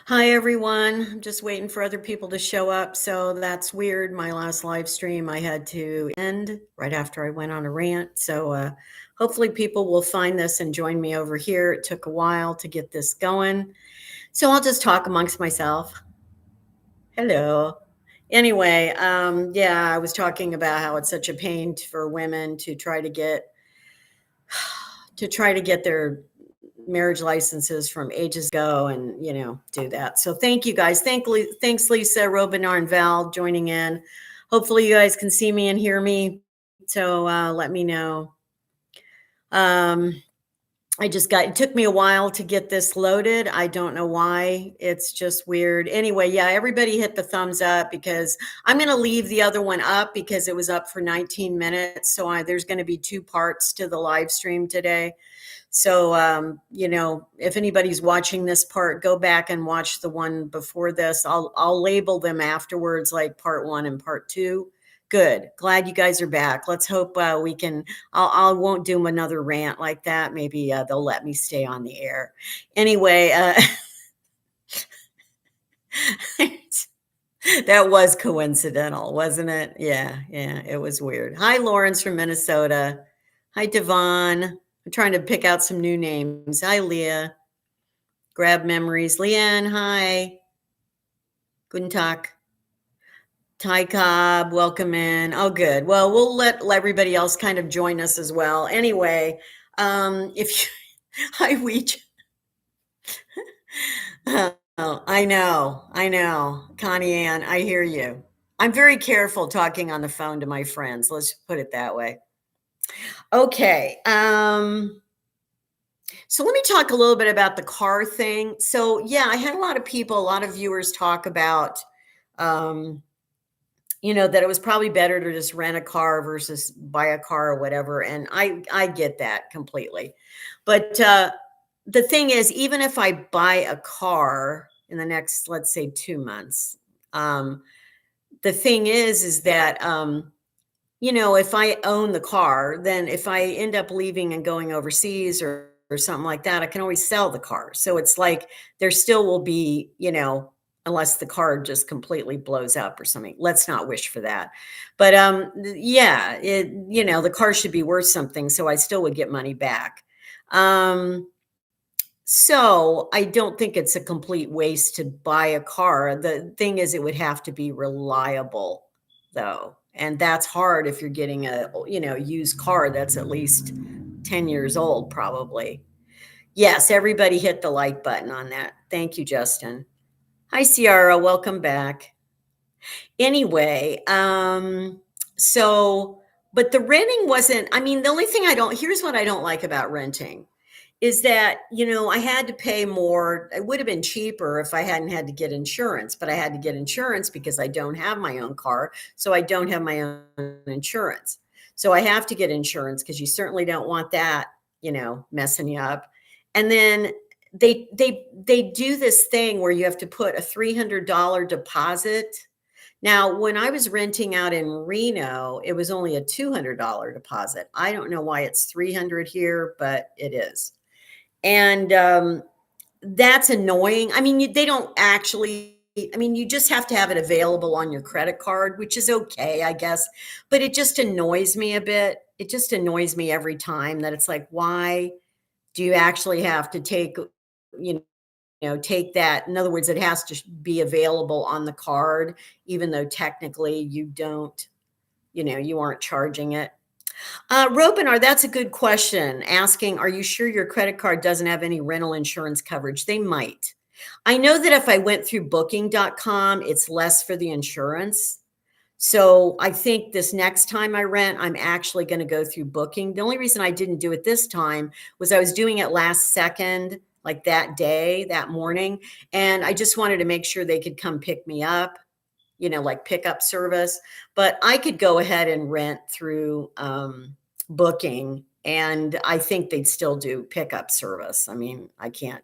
Hi, everyone. I'm just waiting for other people to show up. So that's weird. My last live stream, I had to end right after I went on a rant. So hopefully people will find this and join me over here. It took a while to get this going. So I'll just talk amongst myself. Hello. Anyway, yeah, I was talking about how it's such a pain for women to try to get their marriage licenses from ages ago and do that. So thank you guys. Thanks Lisa, Robinar, and Val joining in. Hopefully you guys can see me and hear me. So let me know. It took me a while to get this loaded. I don't know why. It's just weird. Anyway, yeah, everybody hit the thumbs up because I'm going to leave the other one up because it was up for 19 minutes. So there's going to be two parts to the live stream today. So, if anybody's watching this part, go back and watch the one before this. I'll label them afterwards, like part 1 and part 2. Good. Glad you guys are back. Let's hope we can. I won't do another rant like that. Maybe they'll let me stay on the air. Anyway, that was coincidental, wasn't it? Yeah, it was weird. Hi, Lawrence from Minnesota. Hi, Devon. I'm trying to pick out some new names. Hi, Leah. Grab memories. Leanne, hi. Guten Tag. Ty Cobb, welcome in. Oh, good. Well, we'll let everybody else kind of join us as well. Anyway, if you, hi, Weech. Oh, I know. Connie Ann, I hear you. I'm very careful talking on the phone to my friends. Let's put it that way. Okay. So let me talk a little bit about the car thing. So yeah, I had a lot of viewers talk about, that it was probably better to just rent a car versus buy a car or whatever. And I get that completely. But the thing is, even if I buy a car in the next, let's say 2 months, the thing is that, if I own the car, then if I end up leaving and going overseas or something like that, I can always sell the car. So it's like there still will be, unless the car just completely blows up or something. Let's not wish for that. But yeah, the car should be worth something. So I still would get money back. So I don't think it's a complete waste to buy a car. The thing is, it would have to be reliable though. And that's hard if you're getting a, used car that's at least 10 years old, probably. Yes, everybody hit the like button on that. Thank you, Justin. Hi, Ciara. Welcome back. Anyway, but the renting wasn't, the only thing here's what I don't like about renting is that, I had to pay more. It would have been cheaper if I hadn't had to get insurance, but I had to get insurance because I don't have my own car. So I don't have my own insurance. So I have to get insurance because you certainly don't want that, messing you up. And then they do this thing where you have to put a $300 deposit. Now, when I was renting out in Reno, it was only a $200 deposit. I don't know why it's 300 here, but it is. And that's annoying. They don't actually, you just have to have it available on your credit card, which is okay, I guess. But it just annoys me a bit. It just annoys me every time that it's like, why do you actually have to take, take that? In other words, it has to be available on the card, even though technically you don't, you aren't charging it. Robinar, that's a good question. Asking, are you sure your credit card doesn't have any rental insurance coverage? They might. I know that if I went through booking.com, it's less for the insurance. So I think this next time I rent, I'm actually going to go through booking. The only reason I didn't do it this time was I was doing it last second, like that day, that morning. And I just wanted to make sure they could come pick me up, like pickup service. But I could go ahead and rent through booking, and I think they'd still do pickup service. I can't,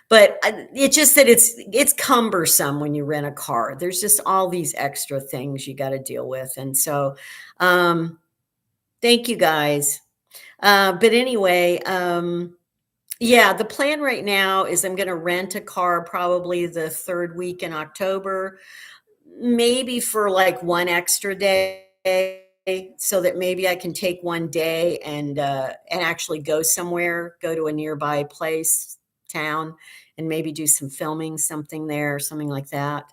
but it's just that it's cumbersome when you rent a car. There's just all these extra things you got to deal with. And so thank you guys. But anyway, Yeah, the plan right now is I'm gonna rent a car probably the 3rd week in October, maybe for, like, 1 extra day, so that maybe I can take 1 day and actually go somewhere, go to a nearby place, town, and maybe do some filming, something there, something like that.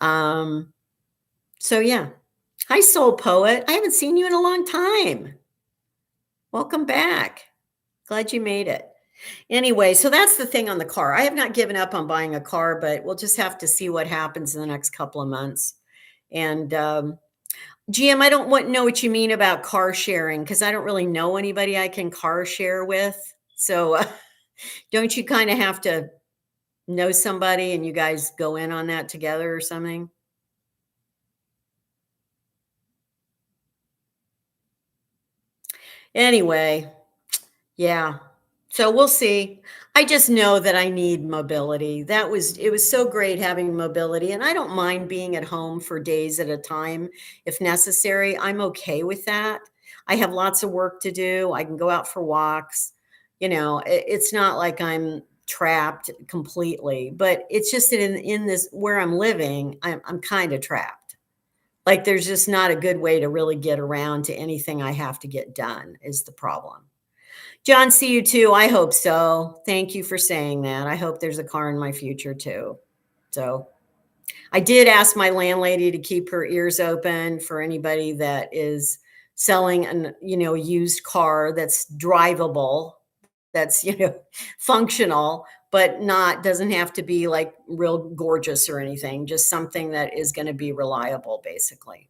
Um, so yeah. Hi, Soul Poet. I haven't seen you in a long time. Welcome back. Glad you made it. Anyway, so that's the thing on the car. I have not given up on buying a car, but we'll just have to see what happens in the next couple of months. And GM, I don't know what you mean about car sharing because I don't really know anybody I can car share with. So don't you kind of have to know somebody and you guys go in on that together or something? Anyway, yeah. So we'll see. I just know that I need mobility. It was so great having mobility. And I don't mind being at home for days at a time if necessary. I'm okay with that. I have lots of work to do. I can go out for walks. It's not like I'm trapped completely, but it's just that in this where I'm living, I'm kind of trapped. Like there's just not a good way to really get around to anything I have to get done is the problem. John, see you too. I hope so. Thank you for saying that. I hope there's a car in my future too. So I did ask my landlady to keep her ears open for anybody that is selling a used car that's drivable, that's, functional, but doesn't have to be like real gorgeous or anything, just something that is going to be reliable, basically.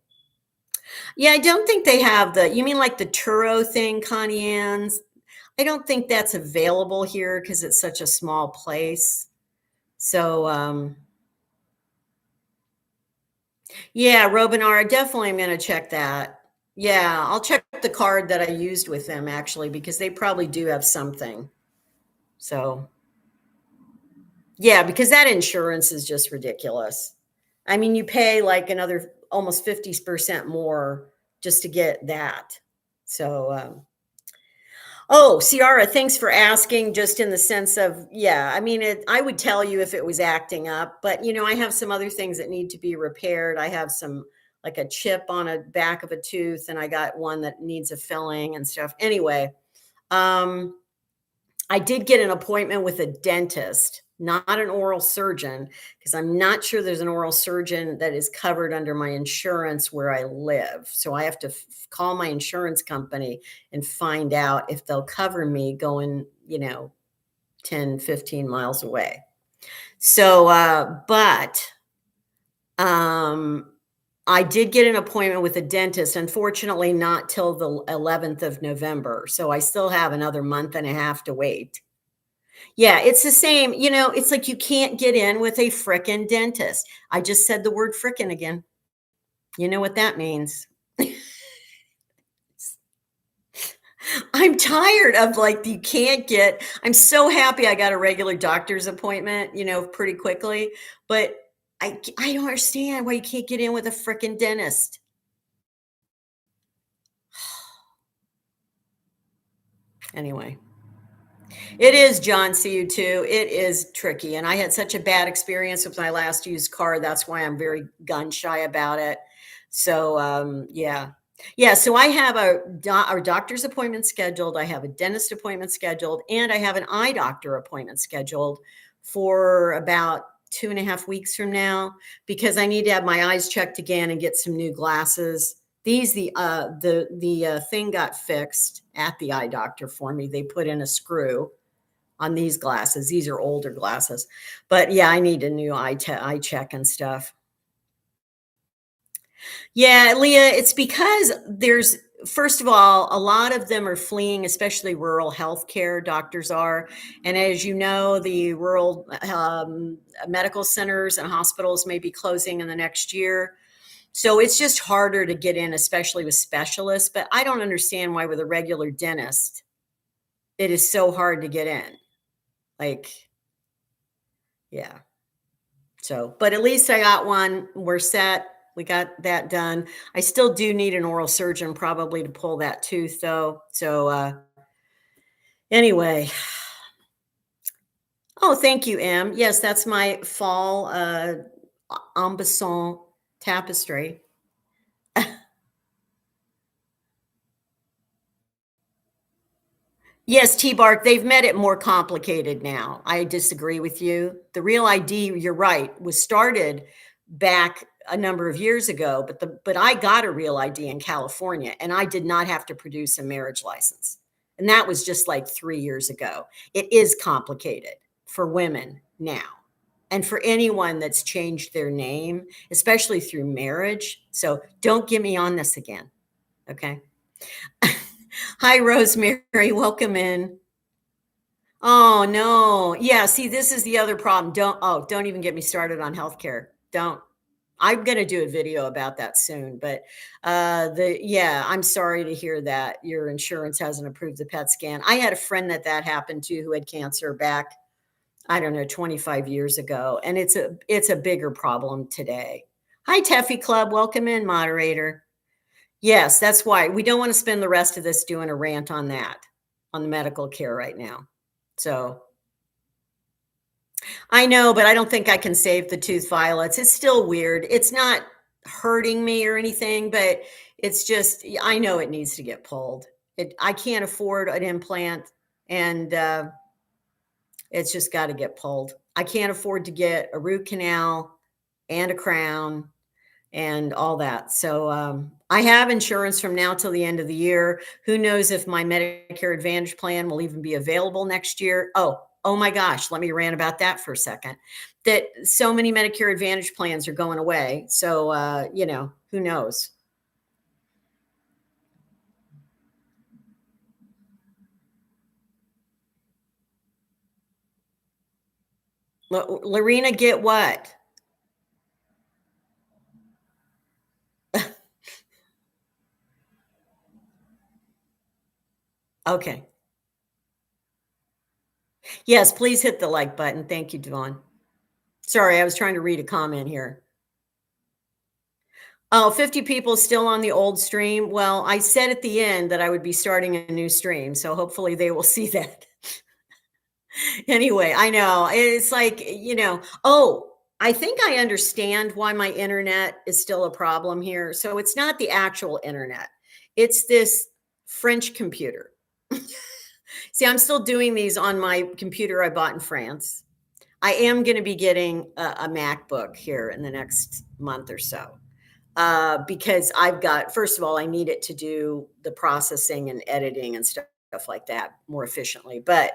Yeah, I don't think they have you mean like the Turo thing, Connie Ann's? I don't think that's available here because it's such a small place. So, yeah, Robinara, definitely I'm going to check that. Yeah, I'll check the card that I used with them actually because they probably do have something. So, yeah, because that insurance is just ridiculous. I mean, you pay like another almost 50% more just to get that. So, oh, Ciara, thanks for asking. Just in the sense of, yeah, I mean, I would tell you if it was acting up, but I have some other things that need to be repaired. I have some like a chip on a back of a tooth, and I got one that needs a filling and stuff. Anyway, um, I did get an appointment with a dentist, not an oral surgeon, because I'm not sure there's an oral surgeon that is covered under my insurance where I live. So I have to call my insurance company and find out if they'll cover me going, 10, 15 miles away. So, but um, I did get an appointment with a dentist, unfortunately, not till the 11th of November. So I still have another month and a half to wait. Yeah, it's the same. It's like you can't get in with a frickin' dentist. I just said the word frickin' again. You know what that means. I'm tired of like, you can't get, I'm so happy I got a regular doctor's appointment, pretty quickly. But I don't understand why you can't get in with a frickin' dentist. Anyway. It is, John, see you too. It is tricky. And I had such a bad experience with my last used car. That's why I'm very gun shy about it. So, yeah. Yeah. So I have a doctor's appointment scheduled. I have a dentist appointment scheduled, and I have an eye doctor appointment scheduled for about 2.5 weeks from now because I need to have my eyes checked again and get some new glasses. The thing got fixed at the eye doctor for me. They put in a screw on these glasses. These are older glasses. But yeah, I need a new eye check and stuff. Yeah, Leah, it's because first of all, a lot of them are fleeing, especially rural healthcare doctors are. And as you know, the rural medical centers and hospitals may be closing in the next year. So it's just harder to get in, especially with specialists. But I don't understand why, with a regular dentist, it is so hard to get in. Like, yeah. So, but at least I got one. We're set. We got that done. I still do need an oral surgeon probably to pull that tooth though. So, anyway, Oh, thank you, Em. Yes, that's my fall ambeson tapestry. Yes, T-Bark, they've made it more complicated now. I disagree with you. The Real ID, you're right, was started back a number of years ago, but I got a Real ID in California and I did not have to produce a marriage license. And that was just like 3 years ago. It is complicated for women now. And for anyone that's changed their name, especially through marriage. So don't get me on this again. Okay. Hi, Rosemary. Welcome in. Oh no. Yeah, see, this is the other problem. Don't even get me started on healthcare. Don't. I'm going to do a video about that soon, but I'm sorry to hear that your insurance hasn't approved the PET scan. I had a friend that happened to who had cancer back, I don't know, 25 years ago, and it's a bigger problem today. Hi, Teffy Club. Welcome in, moderator. Yes, that's why we don't want to spend the rest of this doing a rant on that, on the medical care right now. So I know, but I don't think I can save the tooth violets. It's still weird. It's not hurting me or anything, but it's just, I know it needs to get pulled. I can't afford an implant, and it's just got to get pulled. I can't afford to get a root canal and a crown and all that. So I have insurance from now till the end of the year. Who knows if my Medicare Advantage plan will even be available next year? Oh my gosh, let me rant about that for a second. That so many Medicare Advantage plans are going away. So, who knows? Lorena, get what? Okay. Yes, please hit the like button. Thank you, Devon. Sorry, I was trying to read a comment here. Oh, 50 people still on the old stream. Well, I said at the end that I would be starting a new stream, so hopefully they will see that. Anyway, I know. It's like, I think I understand why my internet is still a problem here. So it's not the actual internet. It's this French computer. See, I'm still doing these on my computer I bought in France. I am going to be getting a MacBook here in the next month or so. Because I've got, first of all, I need it to do the processing and editing and stuff like that more efficiently. But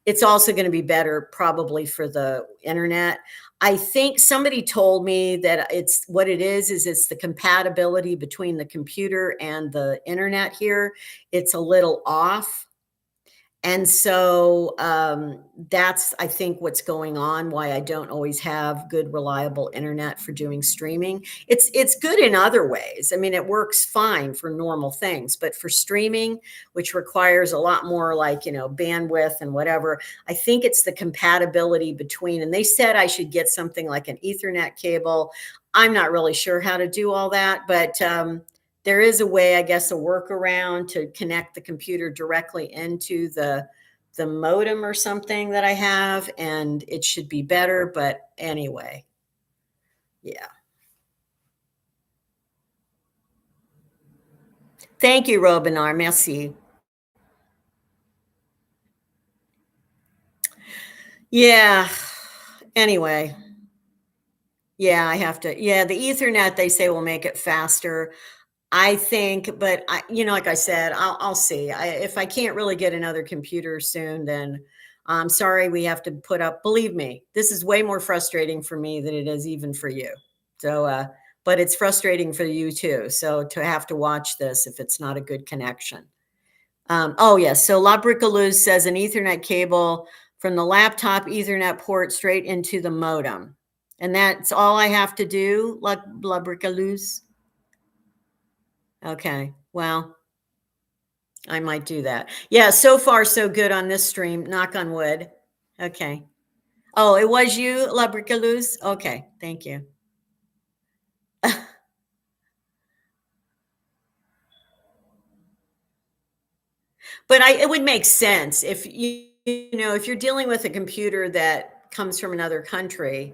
it's also going to be better probably for the internet. I think somebody told me that it's what it is it's the compatibility between the computer and the internet here. It's a little off. And so that's, I think, what's going on. Why I don't always have good, reliable internet for doing streaming. It's good in other ways. I mean, it works fine for normal things, but for streaming, which requires a lot more, like bandwidth and whatever, I think it's the compatibility between. And they said I should get something like an Ethernet cable. I'm not really sure how to do all that, but there is a way, I guess, a workaround to connect the computer directly into the modem or something that I have, and it should be better. But anyway, yeah. Thank you, Robinar. Merci. Yeah. Anyway, yeah, I have to. Yeah, the Ethernet they say will make it faster. I think, but like I said, I'll see. If I can't really get another computer soon, then I'm sorry we have to put up. Believe me, this is way more frustrating for me than it is even for you. So, but it's frustrating for you too. So to have to watch this if it's not a good connection. Oh yes. So La Bricalouse says an Ethernet cable from the laptop Ethernet port straight into the modem, and that's all I have to do. La Bricalouse. Okay. Well, I might do that. Yeah, so far so good on this stream. Knock on wood. Okay. Oh, it was you, La Bricalouse? Okay, thank you. But it would make sense if if you're dealing with a computer that comes from another country,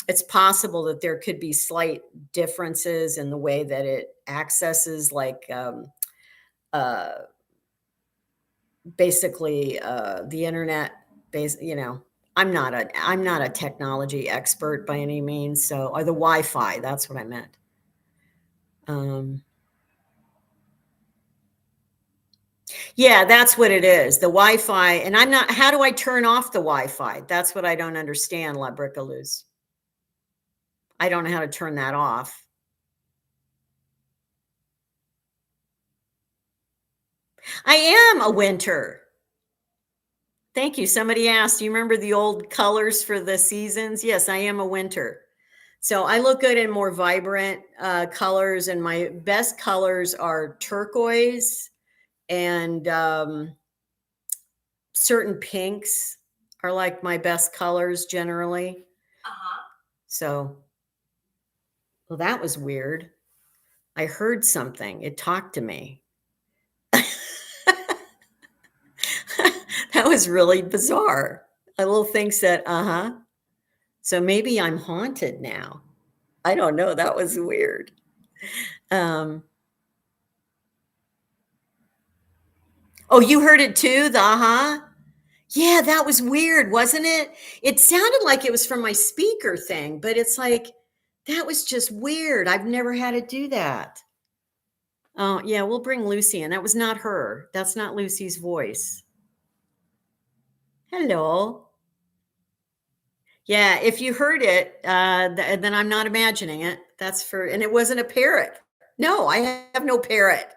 it's possible that there could be slight differences in the way that it accesses, like uh, basically the internet. I'm not a technology expert by any means. So, or the Wi-Fi. That's what I meant. Um, yeah, that's what it is. The Wi-Fi, and I'm not. How do I turn off the Wi-Fi? That's what I don't understand, La Brickaluz. I don't know how to turn that off. I am a winter. Thank you. Somebody asked, do you remember the old colors for the seasons? Yes, I am a winter. So I look good in more vibrant colors, and my best colors are turquoise and certain pinks are like my best colors generally. So, well, that was weird. I heard something. It talked to me. That was really bizarre. A little thing said, So maybe I'm haunted now. I don't know. That was weird. Um, oh, you heard it too? The Yeah, that was weird, wasn't it? It sounded like it was from my speaker thing, but it's like, that was just weird. I've never had it do that. Oh, yeah, we'll bring Lucy in. That was not her. That's not Lucy's voice. Hello. Yeah, if you heard it, then I'm not imagining it. That's for, and it wasn't a parrot. No, I have no parrot.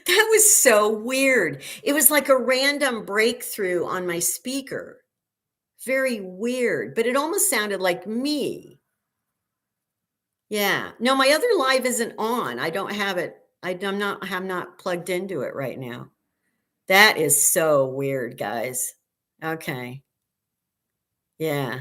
That was so weird. It was like a random breakthrough on my speaker. Very weird, but it almost sounded like me. Yeah. No, my other live isn't on. I don't have it. I'm not plugged into it right now. That is so weird, guys. Okay. Yeah.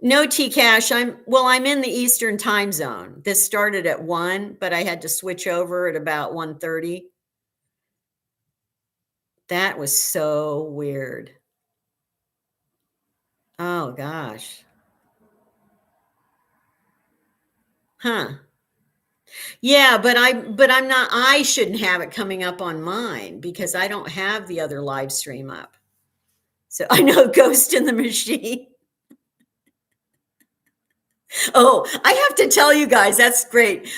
No, T Cash. I'm in the Eastern time zone. This started at 1, but I had to switch over at about 1:30. That was so weird. Oh gosh. Huh. Yeah, but I'm not, I shouldn't have it coming up on mine because I don't have the other live stream up. So I know Ghost in the Machine. Oh, I have to tell you guys, that's great.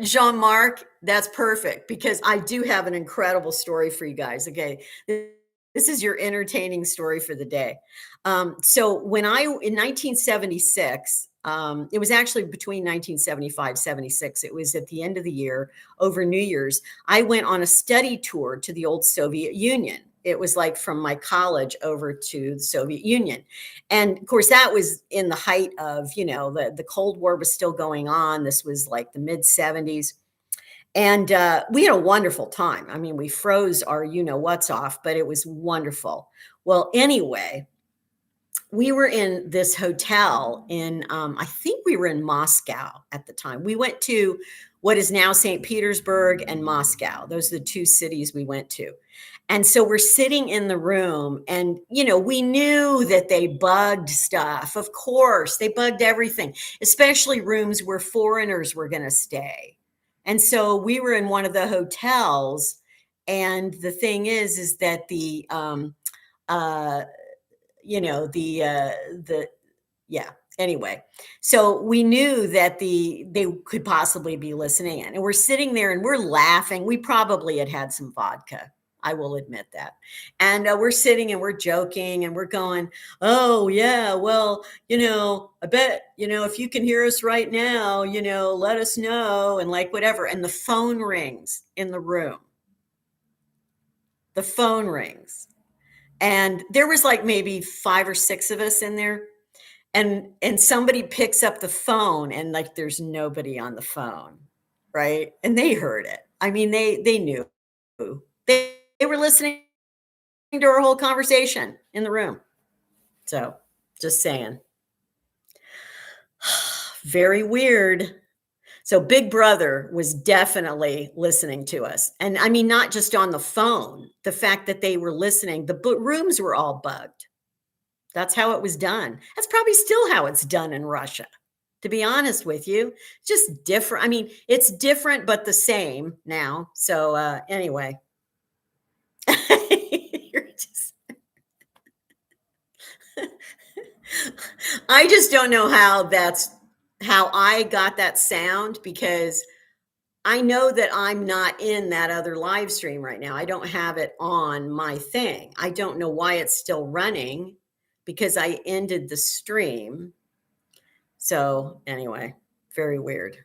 Jean-Marc, that's perfect because I do have an incredible story for you guys. Okay. This is your entertaining story for the day. So in 1976, it was actually between 1975, 76. It was at the end of the year over New Year's. I went on a study tour to the old Soviet Union. It was like from my college over to the Soviet Union. And of course, that was in the height of, the Cold War was still going on. This was like the mid 70s. And we had a wonderful time. I mean, we froze our what's off, but it was wonderful. Well, anyway, we were in this hotel in, I think we were in Moscow at the time. We went to what is now St. Petersburg and Moscow. Those are the two cities we went to. And so we're sitting in the room and, we knew that they bugged stuff. Of course, they bugged everything, especially rooms where foreigners were going to stay. And so we were in one of the hotels. And the thing is that uh, yeah, anyway, so we knew that they could possibly be listening in, and we're sitting there and we're laughing. We probably had some vodka, I will admit that. And we're sitting and we're joking and we're going, oh yeah, well, I bet, if you can hear us right now, let us know, and like whatever. And the phone rings in the room. The phone rings. And there was like maybe 5 or 6 of us in there. And somebody picks up the phone and like there's nobody on the phone, right? And they heard it. I mean, they knew. They were listening to our whole conversation in the room. So, just saying. Very weird. So Big Brother was definitely listening to us. And I mean, not just on the phone, the fact that they were listening, the rooms were all bugged. That's how it was done. That's probably still how it's done in Russia, to be honest with you. Just different. I mean, it's different, but the same now. So, anyway, you're just, I just don't know how I got that sound, because I know that I'm not in that other live stream right now. I don't have it on my thing. I don't know why it's still running, because I ended the stream. So, anyway, very weird.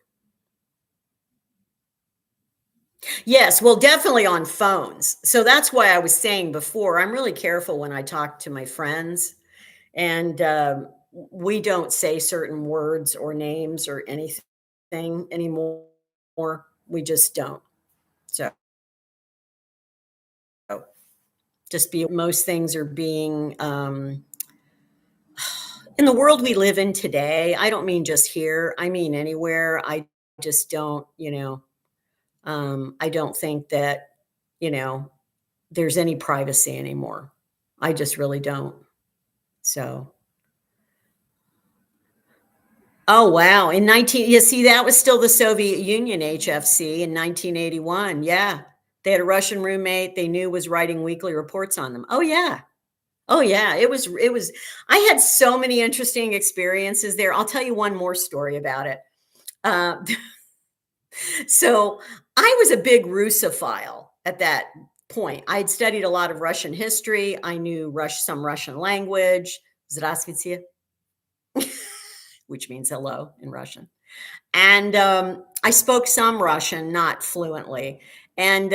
Yes, well, definitely on phones. So that's why I was saying before, I'm really careful when I talk to my friends, and we don't say certain words or names or anything anymore. We just don't. So just be most things are being in the world we live in today. I don't mean just here. I mean anywhere. I just don't, I don't think that, you know, there's any privacy anymore. I just really don't. So, oh wow, in 19, you see, that was still the Soviet Union, HFC, in 1981. Yeah, they had a Russian roommate they knew was writing weekly reports on them. Oh yeah, oh yeah, it was. I had so many interesting experiences there. I'll tell you one more story about it. Uh, so I was a big Russophile at that point. I had studied a lot of Russian history. I knew some Russian language. Здравствуйте, which means hello in Russian. And I spoke some Russian, not fluently. And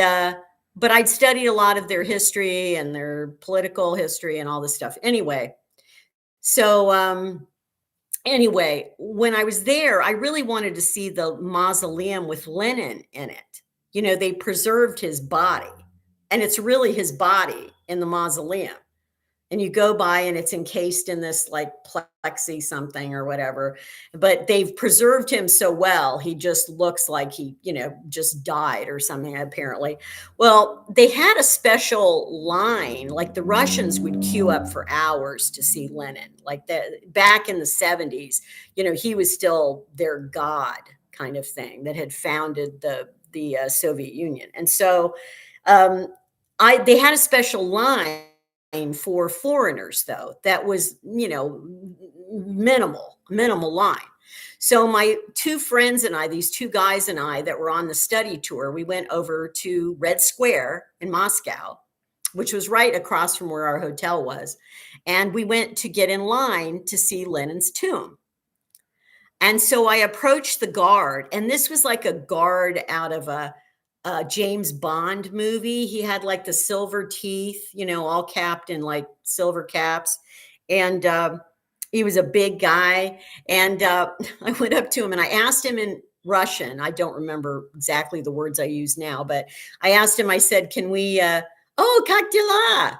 but I'd studied a lot of their history and their political history and all this stuff. Anyway, when I was there, I really wanted to see the mausoleum with Lenin in it. They preserved his body, and it's really his body in the mausoleum. And you go by and it's encased in this like plexi something or whatever, but they've preserved him so well, he just looks like he just died or something, apparently. Well, they had a special line, like the Russians would queue up for hours to see Lenin, like that back in the 70s. He was still their god, kind of thing, that had founded the Soviet Union. And so um, they had a special line for foreigners, though, that was minimal line. So my two friends and I, these two guys and I that were on the study tour, we went over to Red Square in Moscow, which was right across from where our hotel was, and we went to get in line to see Lenin's tomb. And so I approached the guard, and this was like a guard out of a James Bond movie. He had like the silver teeth, all capped in like silver caps. And he was a big guy. And I went up to him and I asked him in Russian. I don't remember exactly the words I use now, but I asked him, I said, can we, oh, как дела?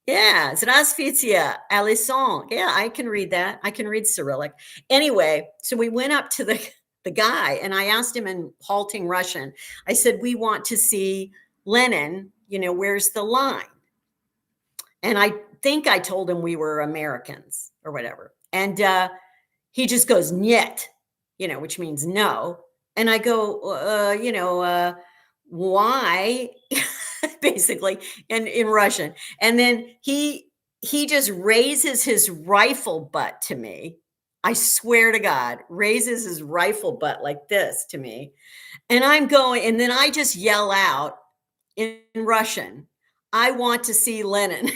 Yeah, Zdravstvuyte, Alison. Yeah, I can read that. I can read Cyrillic. Anyway, so we went up to the guy and I asked him in halting Russian. I said, we want to see Lenin, where's the line? And I think I told him we were Americans or whatever. And he just goes, "Niet," which means no. And I go, why? Basically, in Russian. And then he just raises his rifle butt to me. I swear to God, raises his rifle butt like this to me. And I'm going, and then I just yell out in Russian, I want to see Lenin.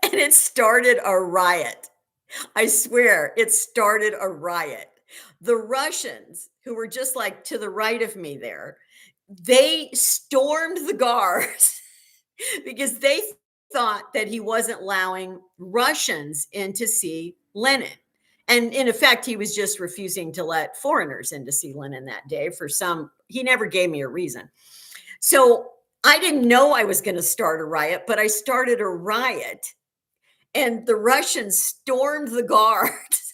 And it started a riot. I swear, it started a riot. The Russians, who were just like to the right of me there, they stormed the guards because they thought that he wasn't allowing Russians in to see Lenin. And in effect, he was just refusing to let foreigners in to see Lenin that day he never gave me a reason. So I didn't know I was going to start a riot, but I started a riot and the Russians stormed the guards.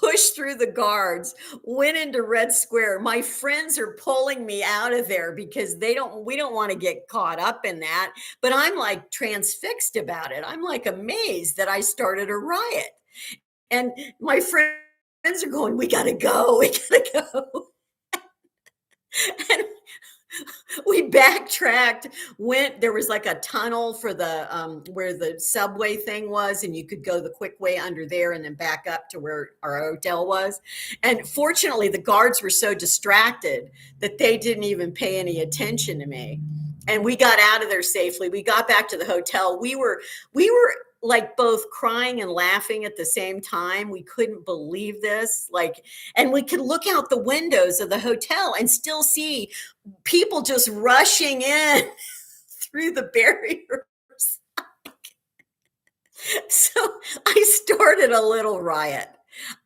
pushed through the guards, went into Red Square. My friends are pulling me out of there because we don't want to get caught up in that. But I'm like transfixed about it. I'm like amazed that I started a riot. And my friends are going, we gotta go, we gotta go. And we backtracked, there was like a tunnel for the where the subway thing was, and you could go the quick way under there and then back up to where our hotel was. And fortunately the guards were so distracted that they didn't even pay any attention to me, and we got out of there safely. We got back to the hotel. We were like both crying and laughing at the same time. We couldn't believe this, like, and we could look out the windows of the hotel and still see people just rushing in through the barriers. So I started a little riot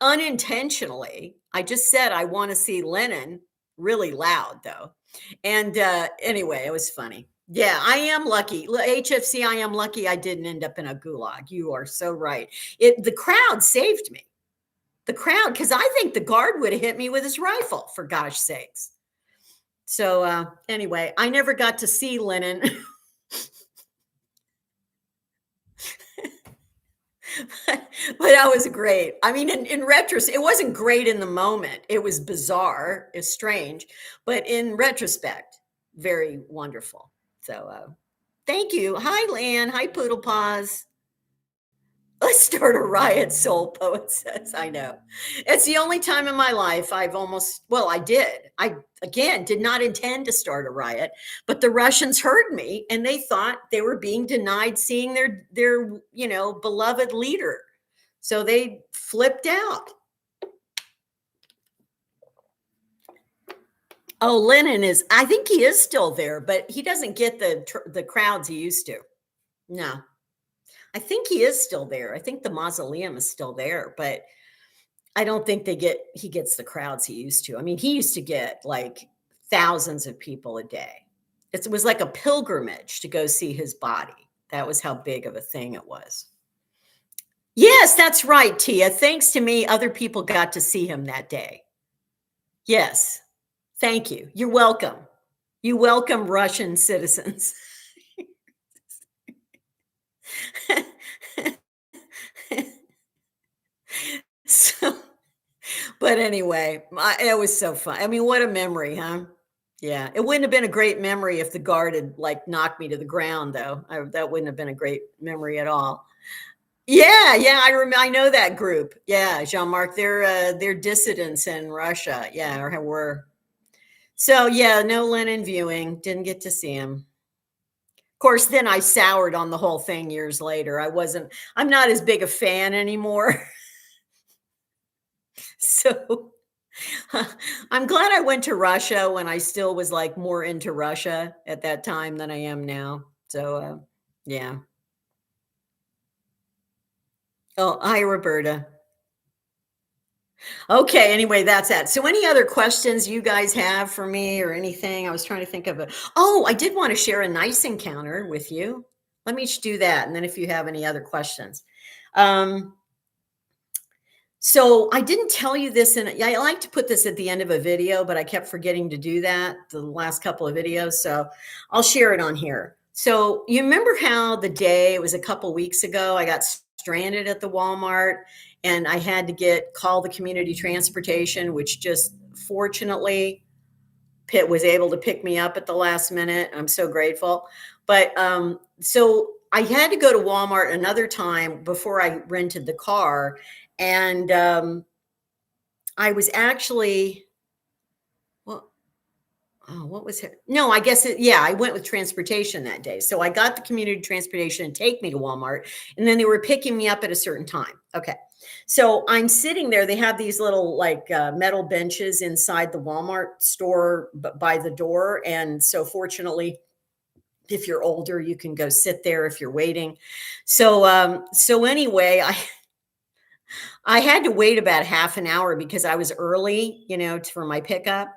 unintentionally. I just said, I want to see Lennon, really loud though. And anyway, it was funny. Yeah, I am lucky. HFC, I am lucky I didn't end up in a gulag. You are so right. The crowd saved me. The crowd, because I think the guard would have hit me with his rifle, for gosh sakes. So anyway, I never got to see Lennon. but that was great. I mean, in retrospect, it wasn't great in the moment. It was bizarre, it's strange, but in retrospect, very wonderful. So thank you. Hi, Lan. Hi, Poodle Paws. Let's start a riot, Soul Poet says. I know. It's the only time in my life I did. I, again, did not intend to start a riot, but the Russians heard me and they thought they were being denied seeing their beloved leader. So they flipped out. Oh, Lenin I think he is still there, but he doesn't get the crowds he used to. No. I think he is still there. I think the mausoleum is still there, but I don't think he gets the crowds he used to. I mean, he used to get like thousands of people a day. It was like a pilgrimage to go see his body. That was how big of a thing it was. Yes, that's right, Tia. Thanks to me, other people got to see him that day. Yes. Thank you. You're welcome. You welcome Russian citizens. So, but anyway, it was so fun. I mean, what a memory, huh? Yeah, it wouldn't have been a great memory if the guard had like knocked me to the ground, though. That wouldn't have been a great memory at all. Yeah, yeah, I know that group. Yeah, Jean-Marc, they're dissidents in Russia. Yeah, or were. So yeah, no Lenin viewing. Didn't get to see him. Of course, then I soured on the whole thing years later. I'm not as big a fan anymore. So I'm glad I went to Russia when I still was like more into Russia at that time than I am now. So yeah. Oh, hi, Roberta. Okay, anyway, that's that. So any other questions you guys have for me or anything? I was trying to think of it. Oh, I did want to share a nice encounter with you. Let me just do that. And then if you have any other questions. So I didn't tell you this, and I like to put this at the end of a video, but I kept forgetting to do that the last couple of videos. So I'll share it on here. So you remember how it was a couple weeks ago, I got stranded at the Walmart and I had to call the community transportation, which just fortunately Pitt was able to pick me up at the last minute. I'm so grateful. But so I had to go to Walmart another time before I rented the car. And I was actually, what was it? No, I guess I went with transportation that day. So I got the community transportation to take me to Walmart, and then they were picking me up at a certain time. Okay. So I'm sitting there. They have these little like metal benches inside the Walmart store by the door. And so fortunately, if you're older, you can go sit there if you're waiting. So anyway, I had to wait about half an hour because I was early, for my pickup.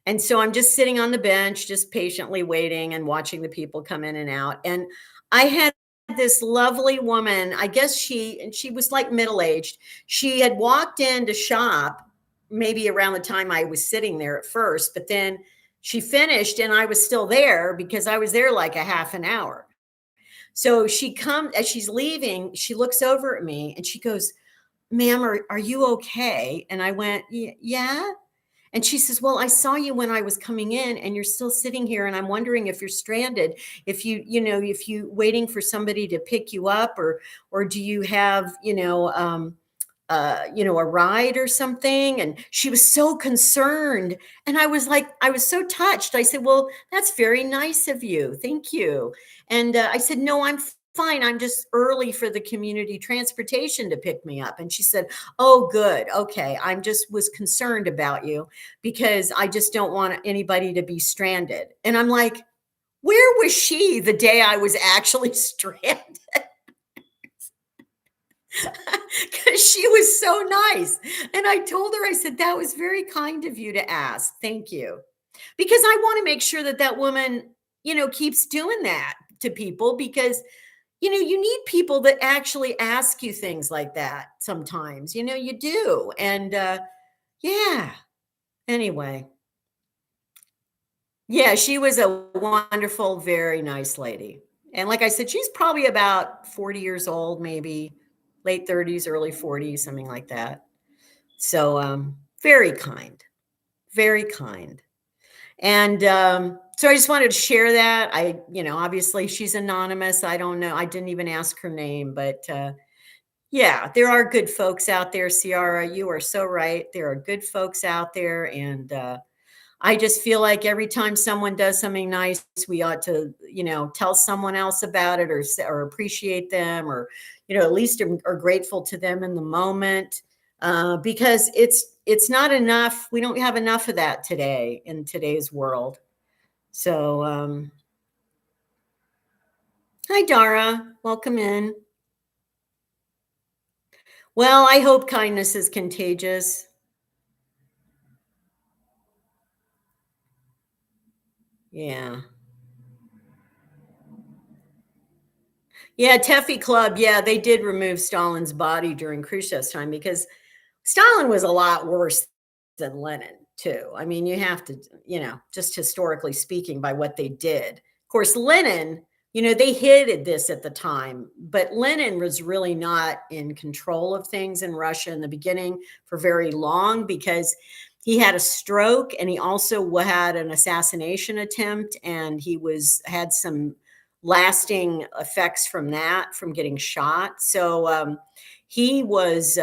And so I'm just sitting on the bench, just patiently waiting and watching the people come in and out. And I had this lovely woman. I guess she was like middle-aged. She had walked in to shop maybe around the time I was sitting there at first, but then she finished and I was still there because I was there like a half an hour. So she comes as she's leaving, she looks over at me and she goes, "Ma'am, are you okay?" And I went, Yeah. And she says, "Well, I saw you when I was coming in and you're still sitting here. And I'm wondering if you're stranded, if if you waiting for somebody to pick you up or do you have, a ride or something?" And she was so concerned. And I was like, I was so touched. I said, "Well, that's very nice of you. Thank you." And I said, "No, I'm fine. I'm just early for the community transportation to pick me up." And she said, "Oh, good. Okay. I'm just was concerned about you because I just don't want anybody to be stranded." And I'm like, where was she the day I was actually stranded? Because she was so nice. And I told her, I said, "That was very kind of you to ask. Thank you." Because I want to make sure that that woman, keeps doing that to people because, you need people that actually ask you things like that sometimes. You do. And yeah, anyway. Yeah, she was a wonderful, very nice lady. And like I said, she's probably about 40 years old, maybe late 30s, early 40s, something like that. So very kind, very kind. And so I just wanted to share that. Obviously she's anonymous. I don't know. I didn't even ask her name, but yeah, there are good folks out there, Ciara. You are so right. There are good folks out there. And I just feel like every time someone does something nice, we ought to, tell someone else about it or appreciate them or, at least are grateful to them in the moment because it's not enough. We don't have enough of that today in today's world. So, hi, Dara. Welcome in. Well, I hope kindness is contagious. Yeah. Yeah, Teffy Club. Yeah, they did remove Stalin's body during Khrushchev's time because Stalin was a lot worse than Lenin, too. I mean, you have to, just historically speaking, by what they did. Of course, Lenin, they hid this at the time, but Lenin was really not in control of things in Russia in the beginning for very long because he had a stroke and he also had an assassination attempt and he had some lasting effects from that from getting shot. So he was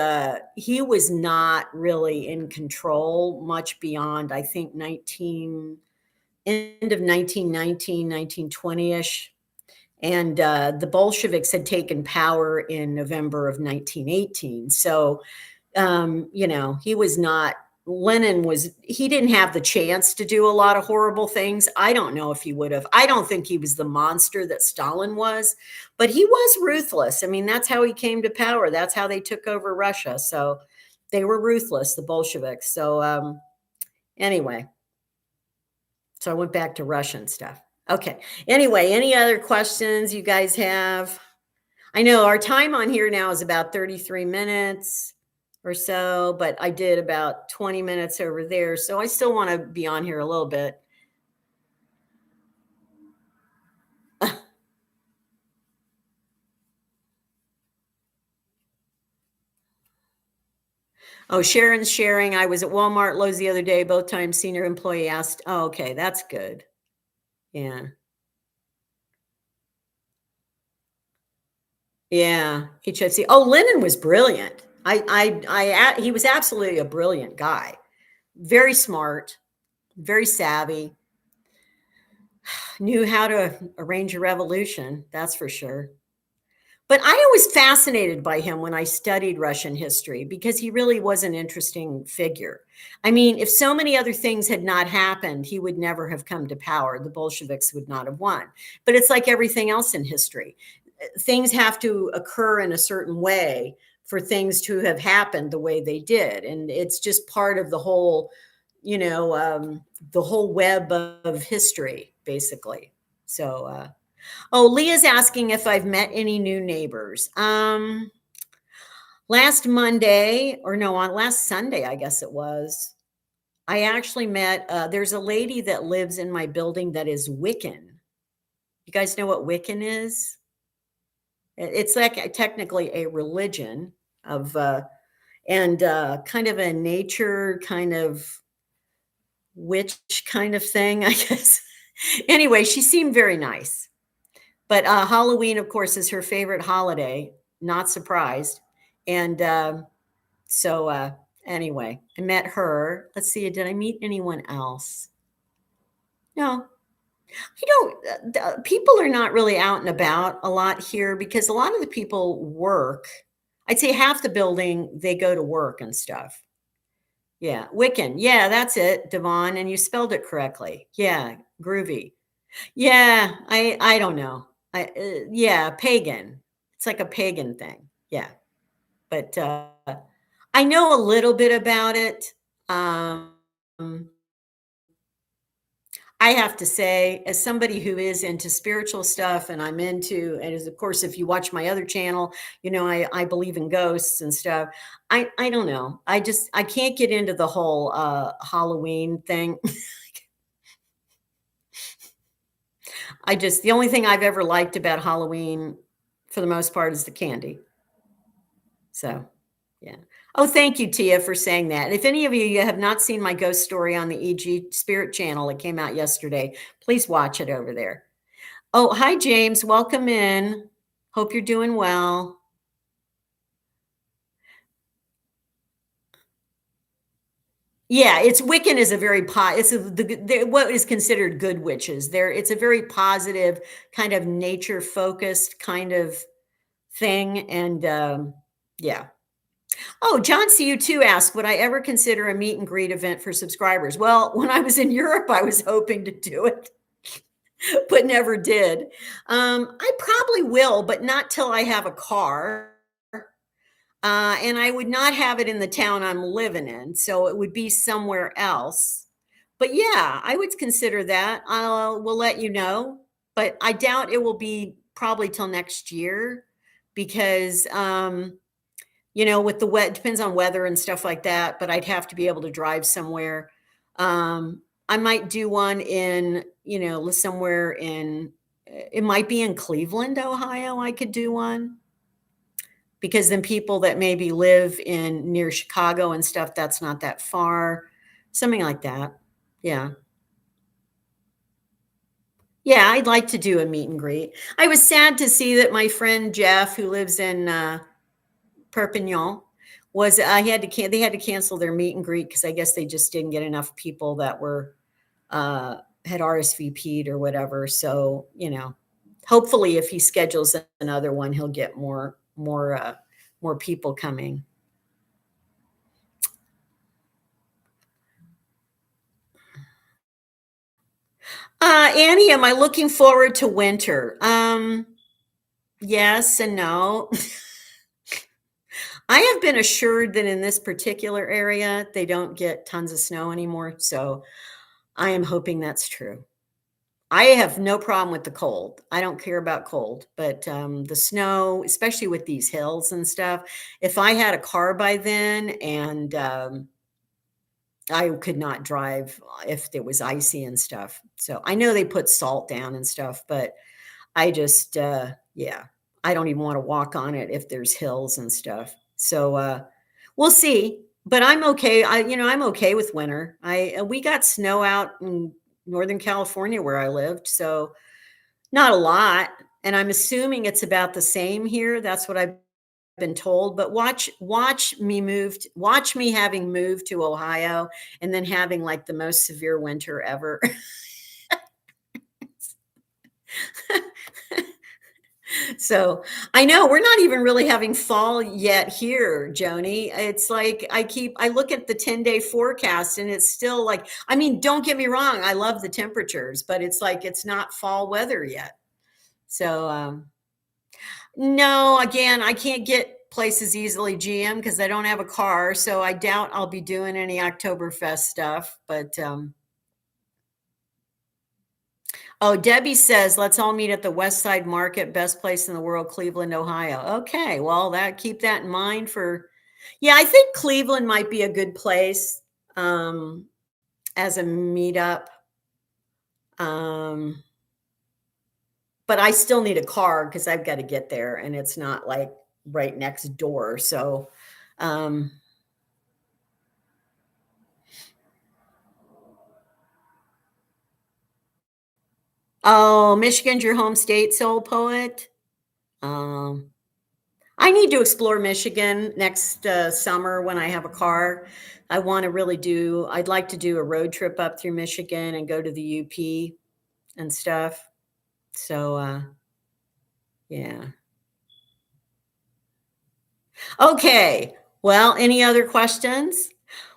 not really in control much beyond I think 19 end of 1919 1920ish, and the Bolsheviks had taken power in November of 1918. So he was not Lenin he didn't have the chance to do a lot of horrible things. I don't know if he would have. I don't think he was the monster that Stalin was, but he was ruthless. I mean, that's how he came to power. That's how they took over Russia. So they were ruthless, the Bolsheviks. So anyway, so I went back to Russian stuff. Okay. Anyway, any other questions you guys have? I know our time on here now is about 33 minutes or so, but I did about 20 minutes over there. So I still want to be on here a little bit. Oh, Sharon's sharing. I was at Walmart Lowe's the other day. Both times senior employee asked, "Oh, okay, that's good." Yeah. Yeah. HFC. Oh, Lennon was brilliant. He was absolutely a brilliant guy. Very smart, very savvy, knew how to arrange a revolution. That's for sure. But I was fascinated by him when I studied Russian history because he really was an interesting figure. I mean, if so many other things had not happened, he would never have come to power. The Bolsheviks would not have won. But it's like everything else in history. Things have to occur in a certain way for things to have happened the way they did. And it's just part of you know, um, the whole web of history, basically. So, Oh, Leah's asking if I've met any new neighbors. Last Monday, or no, on last Sunday, I guess it was. I actually met, there's a lady that lives in my building that is Wiccan. You guys know what Wiccan is? It's like technically a religion of, and kind of a nature kind of witch kind of thing, I guess. Anyway, she seemed very nice. But Halloween, of course, is her favorite holiday. Not surprised. And so anyway, I met her. Let's see, did I meet anyone else? No, I don't. People are not really out and about a lot here because a lot of the people work. I'd say half the building, they go to work and stuff. Yeah, Wiccan. Yeah, that's it, Devon, and you spelled it correctly. Yeah, groovy. Yeah, I don't know. Yeah, pagan. It's like a pagan thing. Yeah, but I know a little bit about it. Um, I have to say, as somebody who is into spiritual stuff, and I'm into, and as of course, if you watch my other channel, I believe in ghosts and stuff. I don't know. I can't get into the whole Halloween thing. The only thing I've ever liked about Halloween for the most part is the candy. So, yeah. Oh, thank you, Tia, for saying that. And if any of you have not seen my ghost story on the EG Spirit channel, it came out yesterday. Please watch it over there. Oh, hi, James. Welcome in. Hope you're doing well. Yeah, it's Wiccan is a very what is considered good witches. It's a very positive kind of nature focused kind of thing, and yeah. Oh, John CU2 asked, would I ever consider a meet and greet event for subscribers? Well, when I was in Europe, I was hoping to do it, but never did. I probably will, but not till I have a car. And I would not have it in the town I'm living in. So it would be somewhere else. But yeah, I would consider that. We'll let you know. But I doubt it will be probably till next year because with the wet depends on weather and stuff like that, but I'd have to be able to drive somewhere. I might do one in, somewhere it might be in Cleveland, Ohio. I could do one because then people that maybe live in near Chicago and stuff, that's not that far, something like that. Yeah. Yeah, I'd like to do a meet and greet. I was sad to see that my friend Jeff, who lives in Perpignan, they had to cancel their meet and greet because I guess they just didn't get enough people that were had RSVP'd or whatever. So hopefully, if he schedules another one, he'll get more people coming. Annie, am I looking forward to winter? Yes and no. I have been assured that in this particular area, they don't get tons of snow anymore. So I am hoping that's true. I have no problem with the cold. I don't care about cold, but the snow, especially with these hills and stuff, if I had a car by then and I could not drive if it was icy and stuff. So I know they put salt down and stuff, but I just, yeah, I don't even want to walk on it if there's hills and stuff. So we'll see. But I'm okay. I'm okay with winter. We got snow out in Northern California where I lived, so not a lot. And I'm assuming it's about the same here. That's what I've been told. But watch me having moved to Ohio and then having like the most severe winter ever. So I know we're not even really having fall yet here, Joni. It's like I look at the 10-day forecast and it's still like, I mean, don't get me wrong, I love the temperatures, but it's like it's not fall weather yet. So no, again, I can't get places easily, GM, because I don't have a car. So I doubt I'll be doing any Oktoberfest stuff. But Oh, Debbie says, let's all meet at the West Side Market, best place in the world, Cleveland, Ohio. Okay, well, keep that in mind for, yeah, I think Cleveland might be a good place as a meetup. But I still need a car because I've got to get there, and it's not like right next door. So, oh, Michigan's your home state, soul poet. Um, I need to explore Michigan next summer when I have a car. I want to really I'd like to do a road trip up through Michigan and go to the UP and stuff. So, yeah. Okay. Well, any other questions?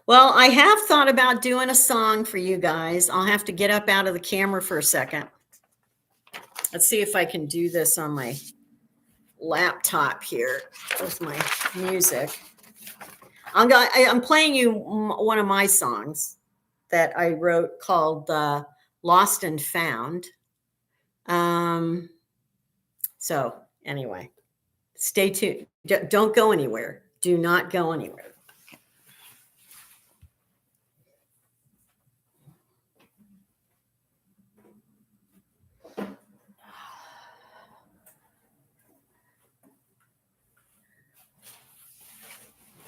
Well, I have thought about doing a song for you guys. I'll have to get up out of the camera for a second. Let's see if I can do this on my laptop here with my music. I'm playing you one of my songs that I wrote called Lost and Found. So anyway, stay tuned. Don't go anywhere. Do not go anywhere.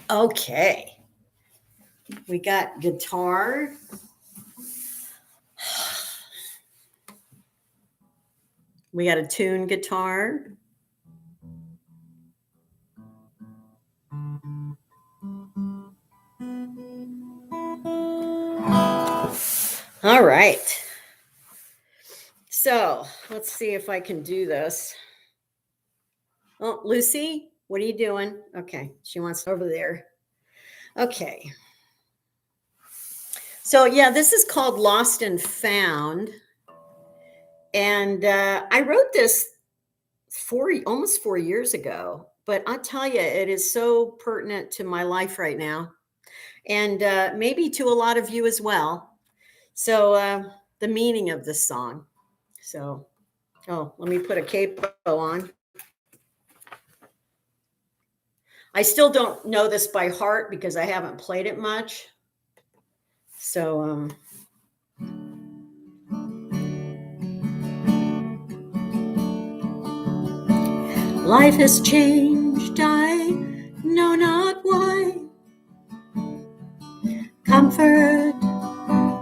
Okay. We got guitar. We got a tuned guitar. All right. So let's see if I can do this. Oh, Lucy, what are you doing? Okay. She wants over there. Okay. So yeah, this is called Lost and Found. And I wrote this almost 4 years ago, but I'll tell you, it is so pertinent to my life right now, and maybe to a lot of you as well. So the meaning of this song. So, oh, let me put a capo on. I still don't know this by heart because I haven't played it much. So, life has changed, I know not why. Comfort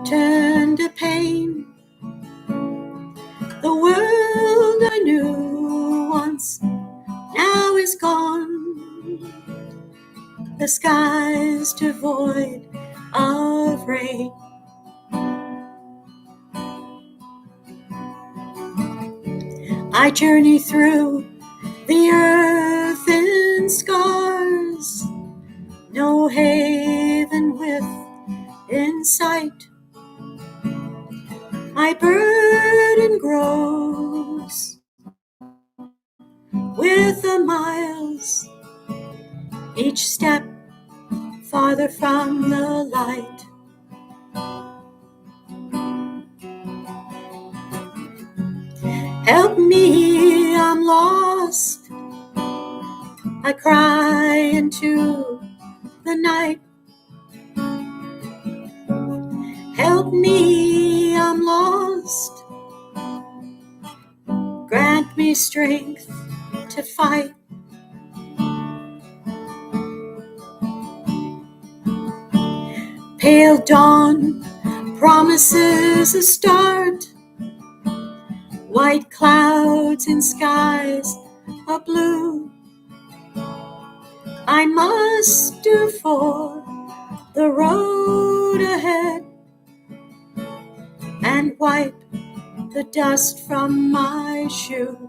turned to pain. The world I knew once now is gone. The skies devoid of rain. I journey through the earth in scars, no haven within sight. My burden grows with the miles, each step farther from the light. Help me, I'm lost. I cry into the night. Help me, I'm lost. Grant me strength to fight. Pale dawn promises a start. White clouds in skies of blue. I must do for the road ahead and wipe the dust from my shoe.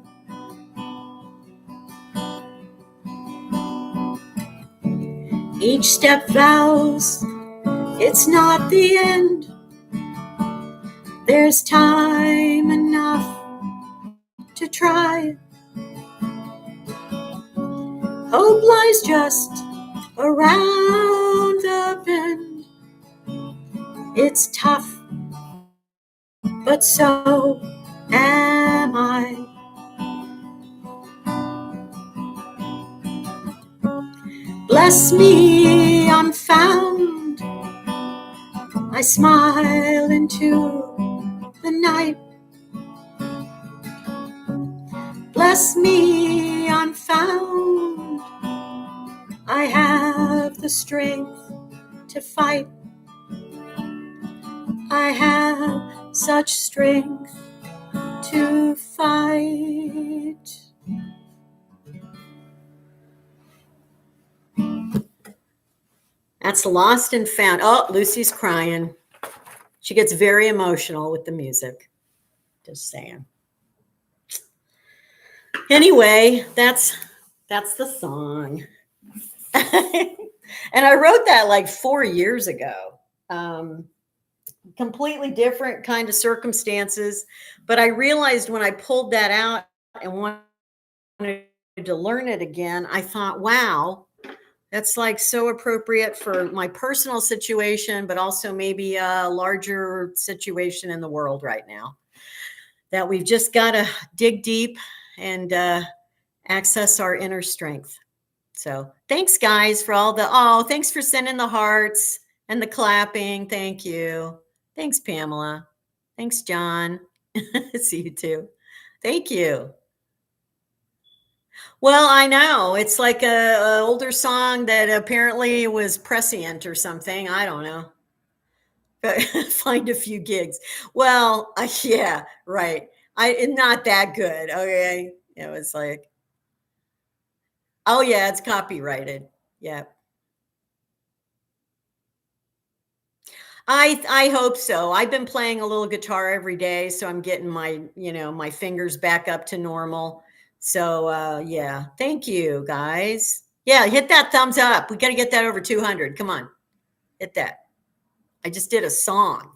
Each step vows it's not the end. There's time enough to try. Hope lies just around the bend. It's tough, but so am I? Bless me, I'm found. I smile into the night. Bless me, I'm found. I have the strength to fight. I have such strength to fight. That's Lost and Found. Oh, Lucy's crying. She gets very emotional with the music. Just saying. Anyway, that's the song. And I wrote that like 4 years ago. Completely different kind of circumstances. But I realized when I pulled that out and wanted to learn it again, I thought, wow, that's like so appropriate for my personal situation, but also maybe a larger situation in the world right now. That we've just got to dig deep and access our inner strength. So thanks, guys, for all the, thanks for sending the hearts and the clapping. Thank you. Thanks, Pamela. Thanks, John. See you too. Thank you. Well, I know it's like a older song that apparently was prescient or something. I don't know. But find a few gigs. Well, yeah, right. Not that good. Okay, it was like, oh yeah, it's copyrighted. Yeah. I hope so. I've been playing a little guitar every day, so I'm getting my fingers back up to normal. So yeah, thank you guys. Yeah, hit that thumbs up. We got to get that over 200. Come on, hit that. I just did a song.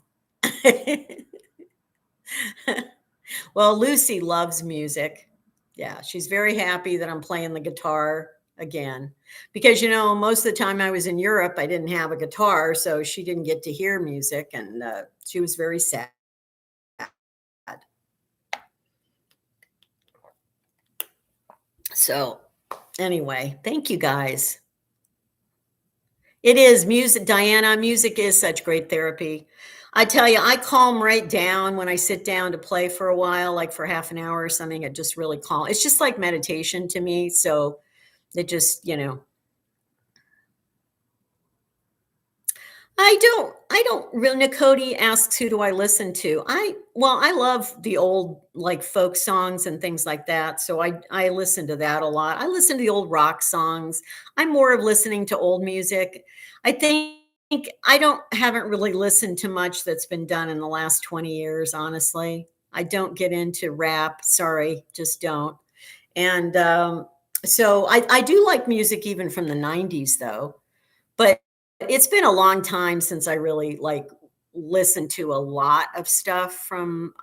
Well, Lucy loves music. Yeah, she's very happy that I'm playing the guitar again because most of the time I was in Europe, I didn't have a guitar, so she didn't get to hear music, and she was very sad. So, anyway, thank you guys. It is music, Diana. Music is such great therapy. I tell you, I calm right down when I sit down to play for a while, like for half an hour or something. It just really calm. It's just like meditation to me. So it just. I don't really. Nicody asks, who do I listen to? I love the old like folk songs and things like that. So I listen to that a lot. I listen to the old rock songs. I'm more of listening to old music. I think I haven't really listened to much that's been done in the last 20 years, honestly. I don't get into rap. Sorry, just don't. And so I do like music even from the 90s though. But it's been a long time since I really like listened to a lot of stuff from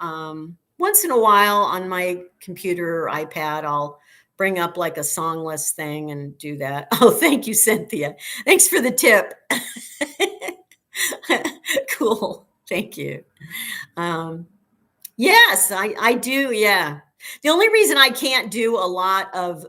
once in a while on my computer or iPad. I'll bring up like a song list thing and do that. Oh, thank you, Cynthia. Thanks for the tip. Cool. Thank you. Um, yes, I do. Yeah. The only reason I can't do a lot of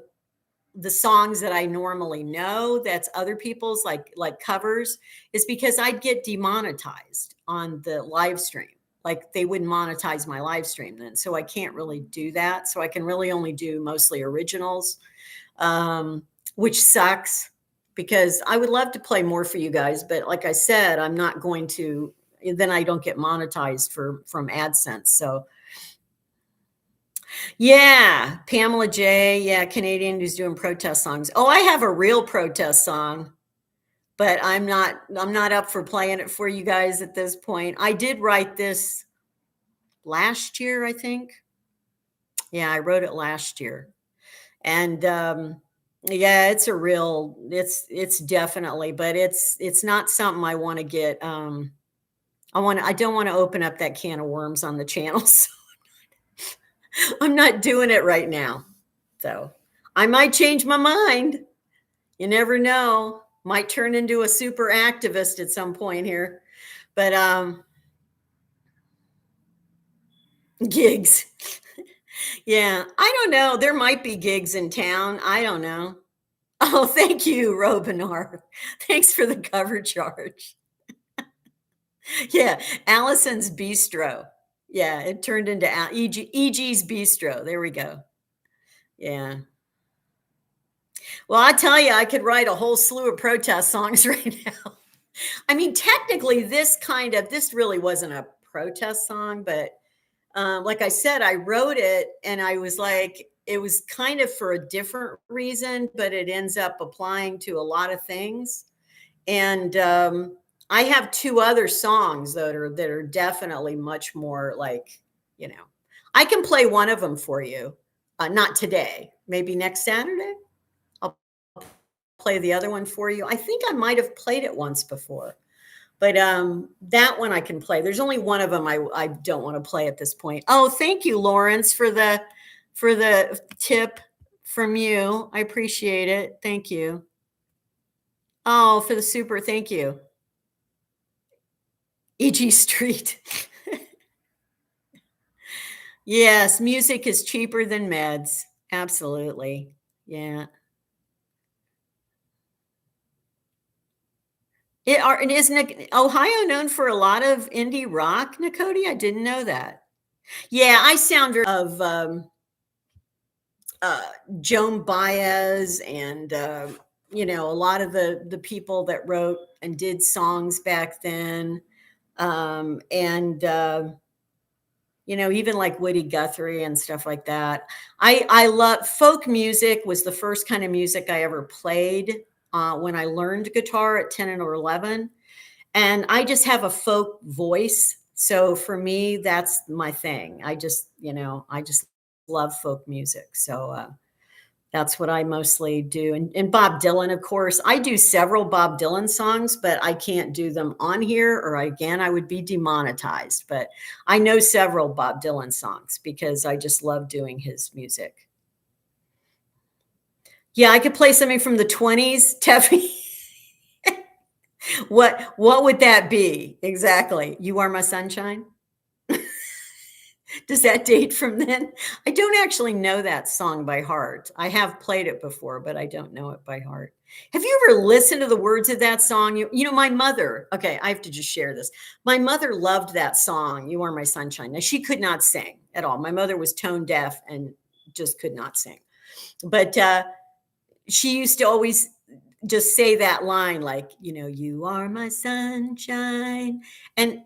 the songs that I normally know that's other people's like covers is because I'd get demonetized on the live stream. Like they wouldn't monetize my live stream then. So I can't really do that. So I can really only do mostly originals, um, which sucks because I would love to play more for you guys. But like I said, I'm not going to, then I don't get monetized from AdSense. So yeah, Pamela J. Yeah, Canadian who's doing protest songs. Oh, I have a real protest song, but I'm not up for playing it for you guys at this point. I did write this last year, I think. Yeah, I wrote it last year. And yeah, it's definitely, but it's not something I want to get I don't want to open up that can of worms on the channel. So I'm not doing it right now. So I might change my mind. You never know. Might turn into a super activist at some point here. But Gigs. Yeah, I don't know. There might be gigs in town. I don't know. Oh, thank you, Robinar. Thanks for the cover charge. Yeah, Allison's Bistro. Yeah, it turned into EG's Bistro. There we go. Yeah. Well, I tell you, I could write a whole slew of protest songs right now. I mean, technically, this really wasn't a protest song, but like I said, I wrote it and I was like, it was kind of for a different reason, but it ends up applying to a lot of things. And I have two other songs that are definitely much more like, you know, I can play one of them for you. Not today, maybe next Saturday. I'll play the other one for you. I think I might have played it once before. But that one I can play. There's only one of them I don't want to play at this point. Oh, thank you, Lawrence, for the tip from you. I appreciate it. Thank you. Oh, for the super. Thank you. E.G. Street. Yes, music is cheaper than meds. Absolutely. Yeah. And isn't Ohio known for a lot of indie rock, Nakoti? I didn't know that. Yeah, I sound very of uh, Joan Baez and a lot of the people that wrote and did songs back then, and even like Woody Guthrie and stuff like that. I love folk music. Was the first kind of music I ever played when I learned guitar at 10 or 11, and I just have a folk voice. So for me, that's my thing. I just love folk music. So that's what I mostly do. And Bob Dylan, of course, I do several Bob Dylan songs, but I can't do them on here, or again, I would be demonetized. But I know several Bob Dylan songs because I just love doing his music. Yeah, I could play something from the 20s. Teffy, what would that be exactly? You Are My Sunshine? Does that date from then? I don't actually know that song by heart. I have played it before, but I don't know it by heart. Have you ever listened to the words of that song? My mother, okay, I have to just share this. My mother loved that song, You Are My Sunshine. Now, she could not sing at all. My mother was tone deaf and just could not sing. But she used to always just say that line, like, you are my sunshine. And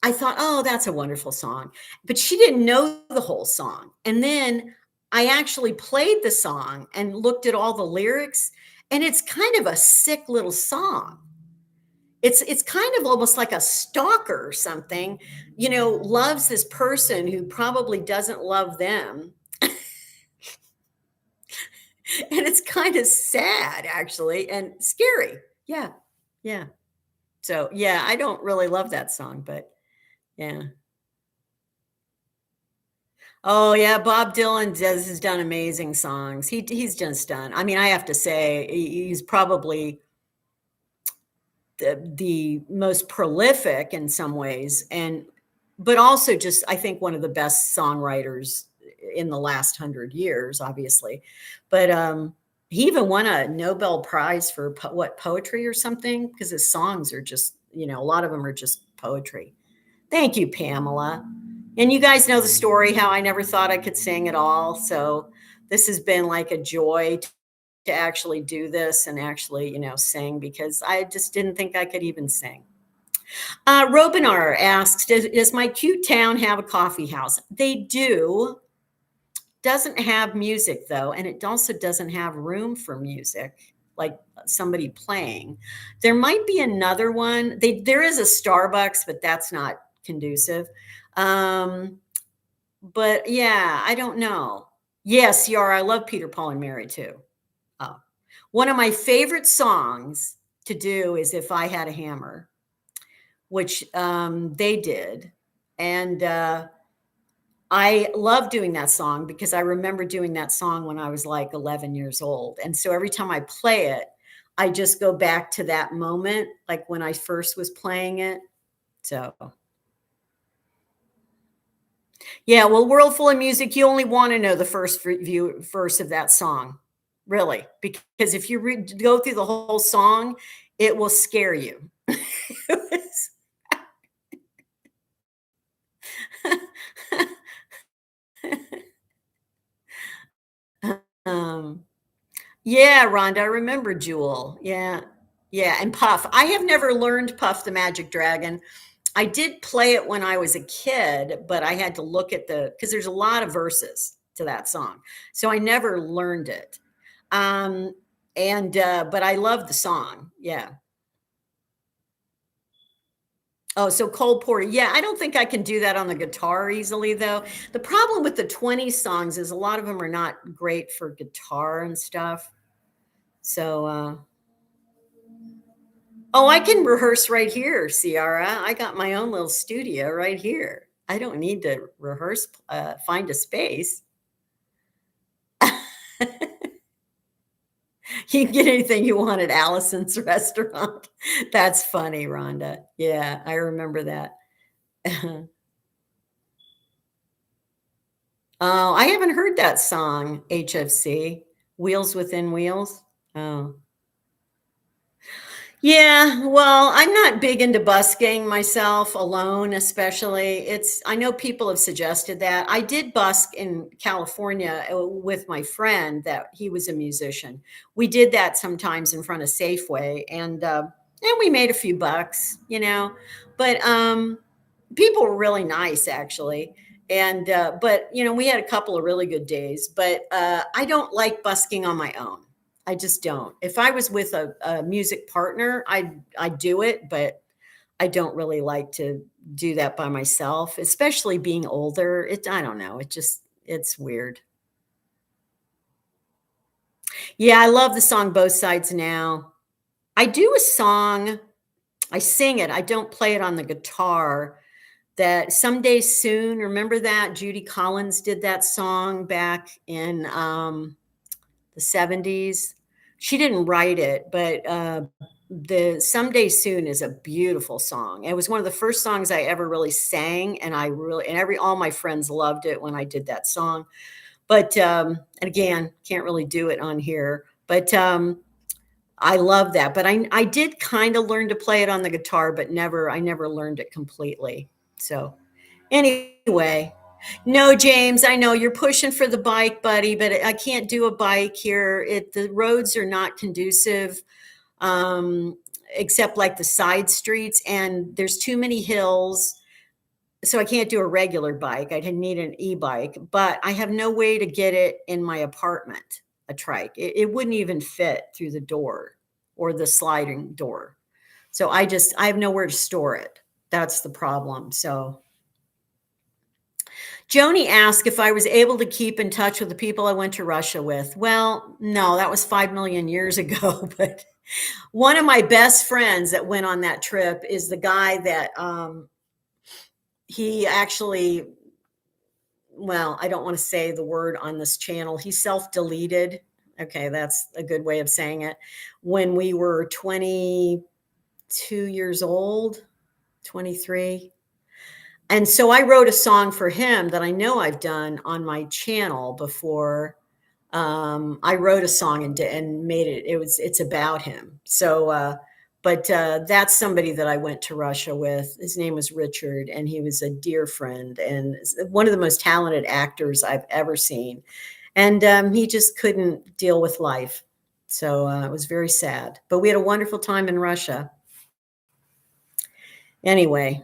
I thought, oh, that's a wonderful song. But she didn't know the whole song. And then I actually played the song and looked at all the lyrics, and it's kind of a sick little song. It's kind of almost like a stalker or something, loves this person who probably doesn't love them. And it's kind of sad, actually, and scary. Yeah. Yeah. So, yeah, I don't really love that song, but yeah. Oh, yeah, Bob Dylan has done amazing songs. He's just done. I mean, I have to say, he's probably the most prolific in some ways, but also just, I think, one of the best songwriters in the last 100 years, obviously. But he even won a Nobel Prize for poetry or something, because his songs are just, a lot of them are just poetry. Thank you, Pamela. And you guys know the story, how I never thought I could sing at all. So this has been like a joy to actually do this and actually, sing, because I just didn't think I could even sing. Robinar asks, does my cute town have a coffee house? They do. Doesn't have music though, and it also doesn't have room for music, like somebody playing. There might be another one. There is a Starbucks, but that's not conducive. But yeah, I don't know. Yes, Yara, I love Peter, Paul, and Mary too. Oh, one of my favorite songs to do is If I Had a Hammer, which they did. And I love doing that song because I remember doing that song when I was like 11 years old. And so every time I play it, I just go back to that moment, like when I first was playing it. So Yeah, well, World Full of Music, you only wanna know the first verse of that song, really, because if you go through the whole song, it will scare you. Um, yeah, Rhonda, I remember Jewel. Yeah. Yeah, and Puff. I have never learned Puff the Magic Dragon. I did play it when I was a kid, but I had to look at because there's a lot of verses to that song. So I never learned it. Um, but I love the song. Yeah. Oh, so Cole Porter. Yeah, I don't think I can do that on the guitar easily, though. The problem with the 20s songs is a lot of them are not great for guitar and stuff. So, oh, I can rehearse right here, Ciara. I got my own little studio right here. I don't need to rehearse, find a space. You can get anything you want at Allison's restaurant. That's funny, Rhonda. Yeah, I remember that. Oh, I haven't heard that song, HFC. Wheels Within Wheels. Oh. Yeah, well, I'm not big into busking myself alone, especially. I know people have suggested that. I did busk in California with my friend that he was a musician. We did that sometimes in front of Safeway and we made a few bucks, you know. But people were really nice actually. But we had a couple of really good days, but I don't like busking on my own. I just don't. If I was with a music partner, I'd do it, but I don't really like to do that by myself, especially being older. I don't know. It's weird. Yeah, I love the song Both Sides Now. I do a song, I sing it. I don't play it on the guitar. That Someday Soon, remember that? Judy Collins did that song back in the 70s. She didn't write it, but the Someday Soon is a beautiful song. It was one of the first songs I ever really sang, and all my friends loved it when I did that song. But and again, can't really do it on here. But I love that. But I did kind of learn to play it on the guitar, but I never learned it completely. So anyway, no, James, I know you're pushing for the bike, buddy, but I can't do a bike here. The roads are not conducive, um, except like the side streets, and there's too many hills. So I can't do a regular bike. I'd need an e-bike, but I have no way to get it in my apartment, a trike. It wouldn't even fit through the door or the sliding door. So I have nowhere to store it. That's the problem. So Joni asked if I was able to keep in touch with the people I went to Russia with. Well, no, that was 5 million years ago. But one of my best friends that went on that trip is the guy that he actually, well, I don't want to say the word on this channel. He self deleted. Okay, that's a good way of saying it. When we were 22 years old, 23. And so I wrote a song for him that I know I've done on my channel before. I wrote a song and made it. It's about him. So, but that's somebody that I went to Russia with. His name was Richard, and he was a dear friend and one of the most talented actors I've ever seen. And he just couldn't deal with life. So it was very sad. But we had a wonderful time in Russia. Anyway,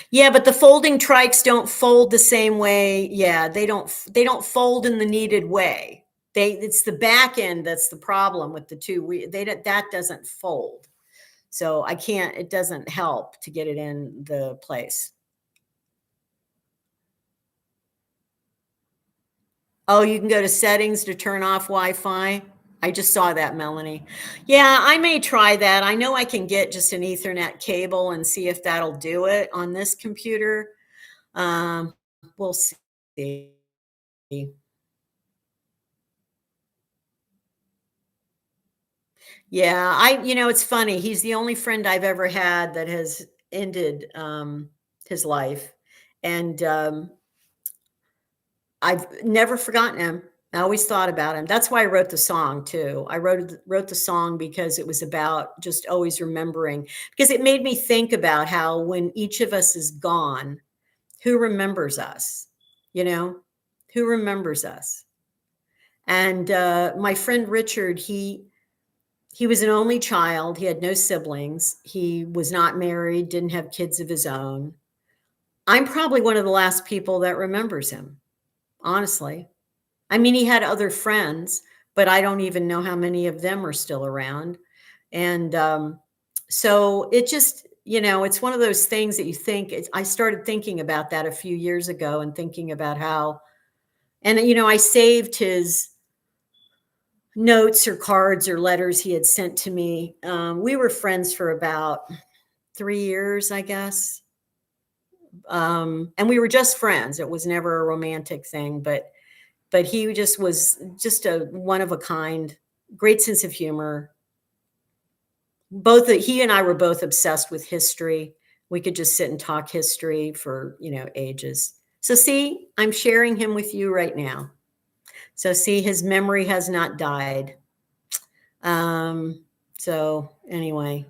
yeah, but the folding trikes don't fold the same way. Yeah, they don't fold in the needed way. It's the back end that's the problem with the two. That doesn't fold. So I can't, it doesn't help to get it in the place. Oh, you can go to settings to turn off Wi-Fi. I just saw that, Melanie. Yeah, I may try that. I know I can get just an Ethernet cable and see if that'll do it on this computer. Um, we'll see. Yeah, it's funny. He's the only friend I've ever had that has ended his life. And I've never forgotten him. I always thought about him. That's why I wrote the song too. I wrote the song because it was about just always remembering, because it made me think about how when each of us is gone, who remembers us? You know, who remembers us? And my friend Richard, he was an only child. He had no siblings. He was not married, didn't have kids of his own. I'm probably one of the last people that remembers him, honestly. I mean, he had other friends, but I don't even know how many of them are still around. And so it just, it's one of those things that you think. I started thinking about that a few years ago and thinking about how, and, I saved his notes or cards or letters he had sent to me. We were friends for about 3 years, I guess. And we were just friends. It was never a romantic thing, but he just was just a one of a kind, great sense of humor. He and I were both obsessed with history. We could just sit and talk history for, ages. So see, I'm sharing him with you right now. So see, his memory has not died. So anyway,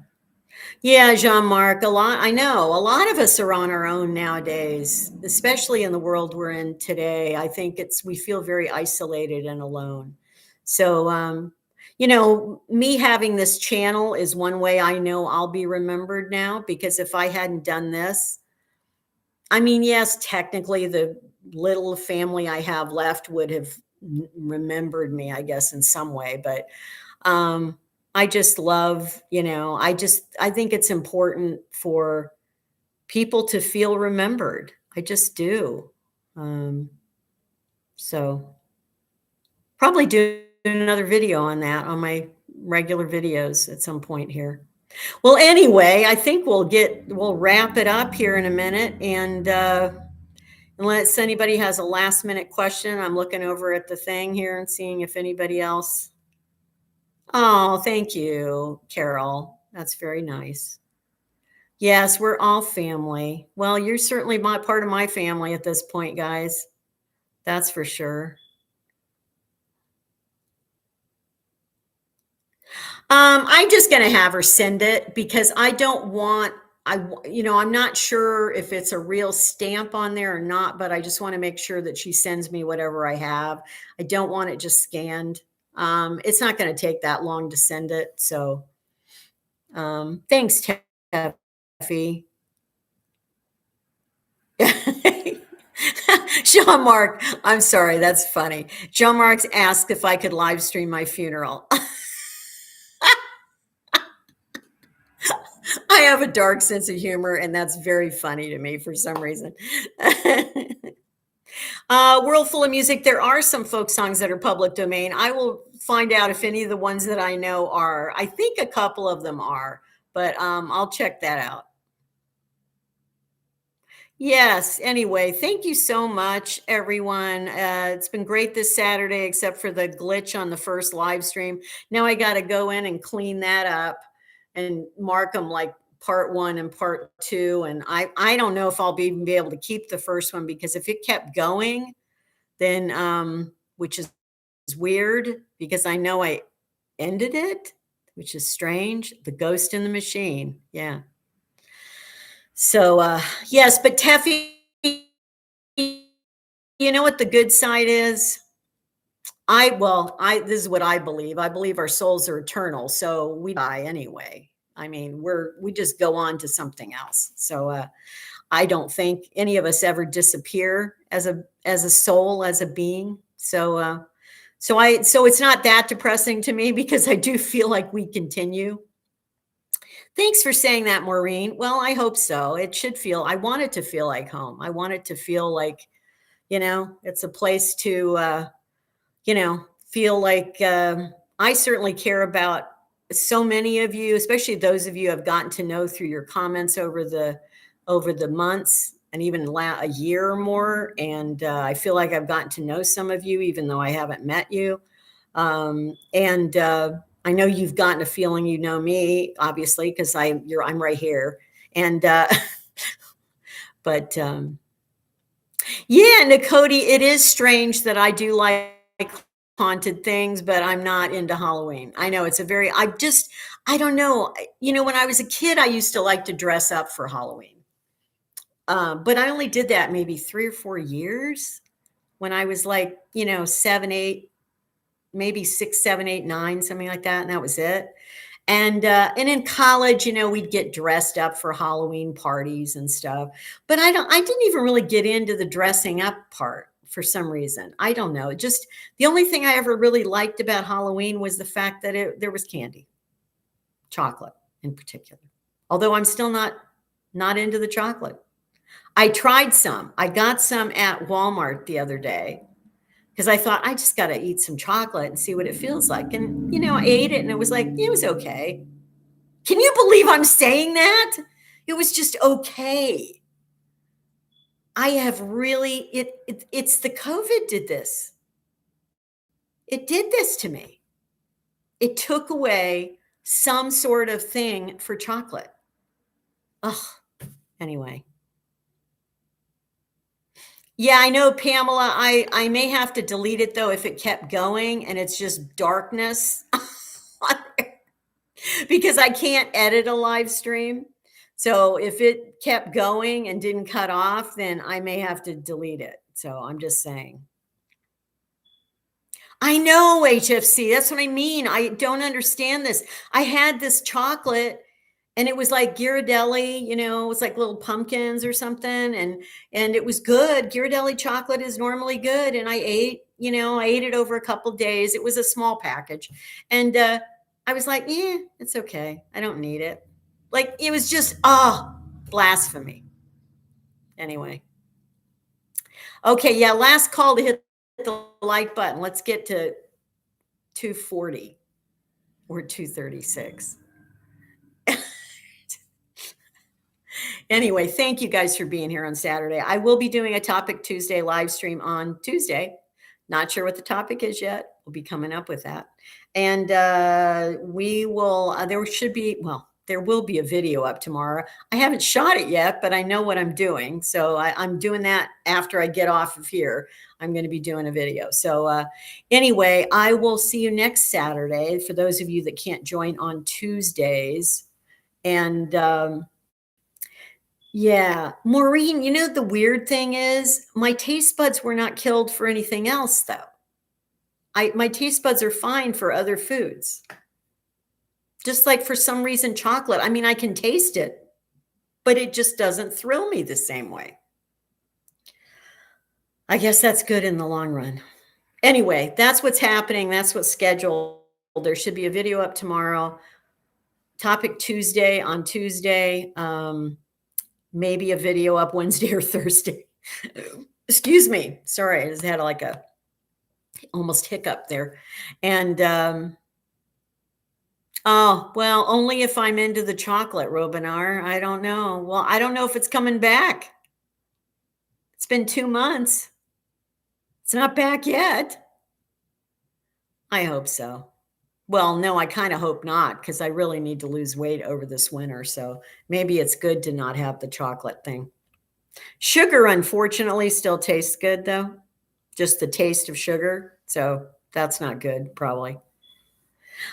yeah, Jean-Marc, I know a lot of us are on our own nowadays, especially in the world we're in today. I think we feel very isolated and alone. So, me having this channel is one way I know I'll be remembered now, because if I hadn't done this, I mean, yes, technically the little family I have left would have remembered me, I guess, in some way, but I just love, I think it's important for people to feel remembered. I just do. So probably do another video on that on my regular videos at some point here. Well, anyway, I think we'll wrap it up here in a minute. And unless anybody has a last minute question, I'm looking over at the thing here and seeing if anybody else. Oh, thank you, Carol. That's very nice. Yes, we're all family. Well, you're certainly part of my family at this point, guys. That's for sure. I'm just going to have her send it because I don't want, I'm not sure if it's a real stamp on there or not, but I just want to make sure that she sends me whatever I have. I don't want it just scanned. It's not going to take that long to send it. So thanks, Teffy. Jean-Marc, I'm sorry, that's funny. Jean-Marc's asked if I could live stream my funeral. I have a dark sense of humor, and that's very funny to me for some reason. World Full of Music, there are some folk songs that are public domain. I will find out if any of the ones that I know are. I think a couple of them are, but I'll check that out. Yes. Anyway, thank you so much, everyone. It's been great this Saturday, except for the glitch on the first live stream. Now I got to go in and clean that up and mark them like part 1 and part 2. And I don't know if I'll even be able to keep the first one, because if it kept going, then which is weird because I know I ended it, which is strange. The ghost in the machine. Yeah. So yes, but Teffy, you know what the good side is? This is what I believe. I believe our souls are eternal, so we die anyway. I mean, we just go on to something else. So I don't think any of us ever disappear as a soul, as a being. So so it's not that depressing to me, because I do feel like we continue. Thanks for saying that, Maureen. Well, I hope so. I want it to feel like home. I want it to feel like, it's a place to, feel like I certainly care about so many of you, especially those of you I've gotten to know through your comments over the months and even a year or more. And I feel like I've gotten to know some of you, even though I haven't met you. And I know you've gotten a feeling you know me, obviously, because I'm right here. And but Yeah, Cody, it is strange that I do like haunted things, but I'm not into Halloween. I know it's a very, I don't know. When I was a kid, I used to like to dress up for Halloween. But I only did that maybe 3 or 4 years when I was like, 7, 8, maybe 6, 7, 8, 9, something like that. And that was it. And in college, we'd get dressed up for Halloween parties and stuff. But I didn't even really get into the dressing up part for some reason. I don't know. Just the only thing I ever really liked about Halloween was the fact that there was candy, chocolate in particular. Although I'm still not into the chocolate. I tried some. I got some at Walmart the other day because I thought I just got to eat some chocolate and see what it feels like. And I ate it and it was like it was okay. Can you believe I'm saying that? It was just okay. I have really it's the COVID did this. It did this to me. It took away some sort of thing for chocolate. Ugh. Anyway. Yeah, I know, Pamela. I may have to delete it though if it kept going and it's just darkness because I can't edit a live stream. So if it kept going and didn't cut off, then I may have to delete it. So I'm just saying. I know, HFC. That's what I mean. I don't understand this. I had this chocolate and it was like Ghirardelli, it was like little pumpkins or something. And it was good. Ghirardelli chocolate is normally good. And I ate it over a couple of days. It was a small package. And I was like, yeah, it's okay. I don't need it. Like it was just, blasphemy. Anyway. Okay, yeah, last call to hit the like button. Let's get to 240 or 236. Anyway, thank you guys for being here on Saturday. I will be doing a Topic Tuesday live stream on Tuesday. Not sure what the topic is yet. We'll be coming up with that. And we will, there will be a video up tomorrow. I haven't shot it yet, but I know what I'm doing. So I'm doing that after I get off of here. I'm going to be doing a video. So anyway, I will see you next Saturday for those of you that can't join on Tuesdays. And yeah, Maureen, the weird thing is my taste buds were not killed for anything else though. My taste buds are fine for other foods. Just like for some reason chocolate, I mean I can taste it, but it just doesn't thrill me the same way. I guess that's good in the long run. Anyway, that's what's happening. That's what's scheduled. There should be a video up tomorrow. Topic Tuesday on Tuesday. Maybe a video up Wednesday or Thursday. Excuse me. Sorry, I just had like a almost hiccup there. And oh, well, only if I'm into the chocolate, Robinar. I don't know. Well, I don't know if it's coming back. It's been 2 months. It's not back yet. I hope so. Well, no, I kind of hope not because I really need to lose weight over this winter. So maybe it's good to not have the chocolate thing. Sugar, unfortunately, still tastes good, though. Just the taste of sugar. So that's not good, probably.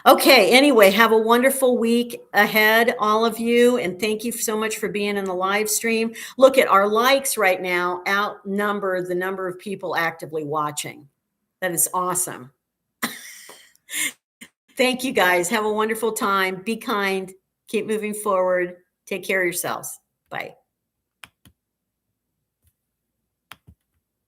Okay, anyway, have a wonderful week ahead, all of you. And thank you so much for being in the live stream. Look at our likes right now outnumber the number of people actively watching. That is awesome. Thank you guys. Have a wonderful time. Be kind. Keep moving forward. Take care of yourselves. Bye.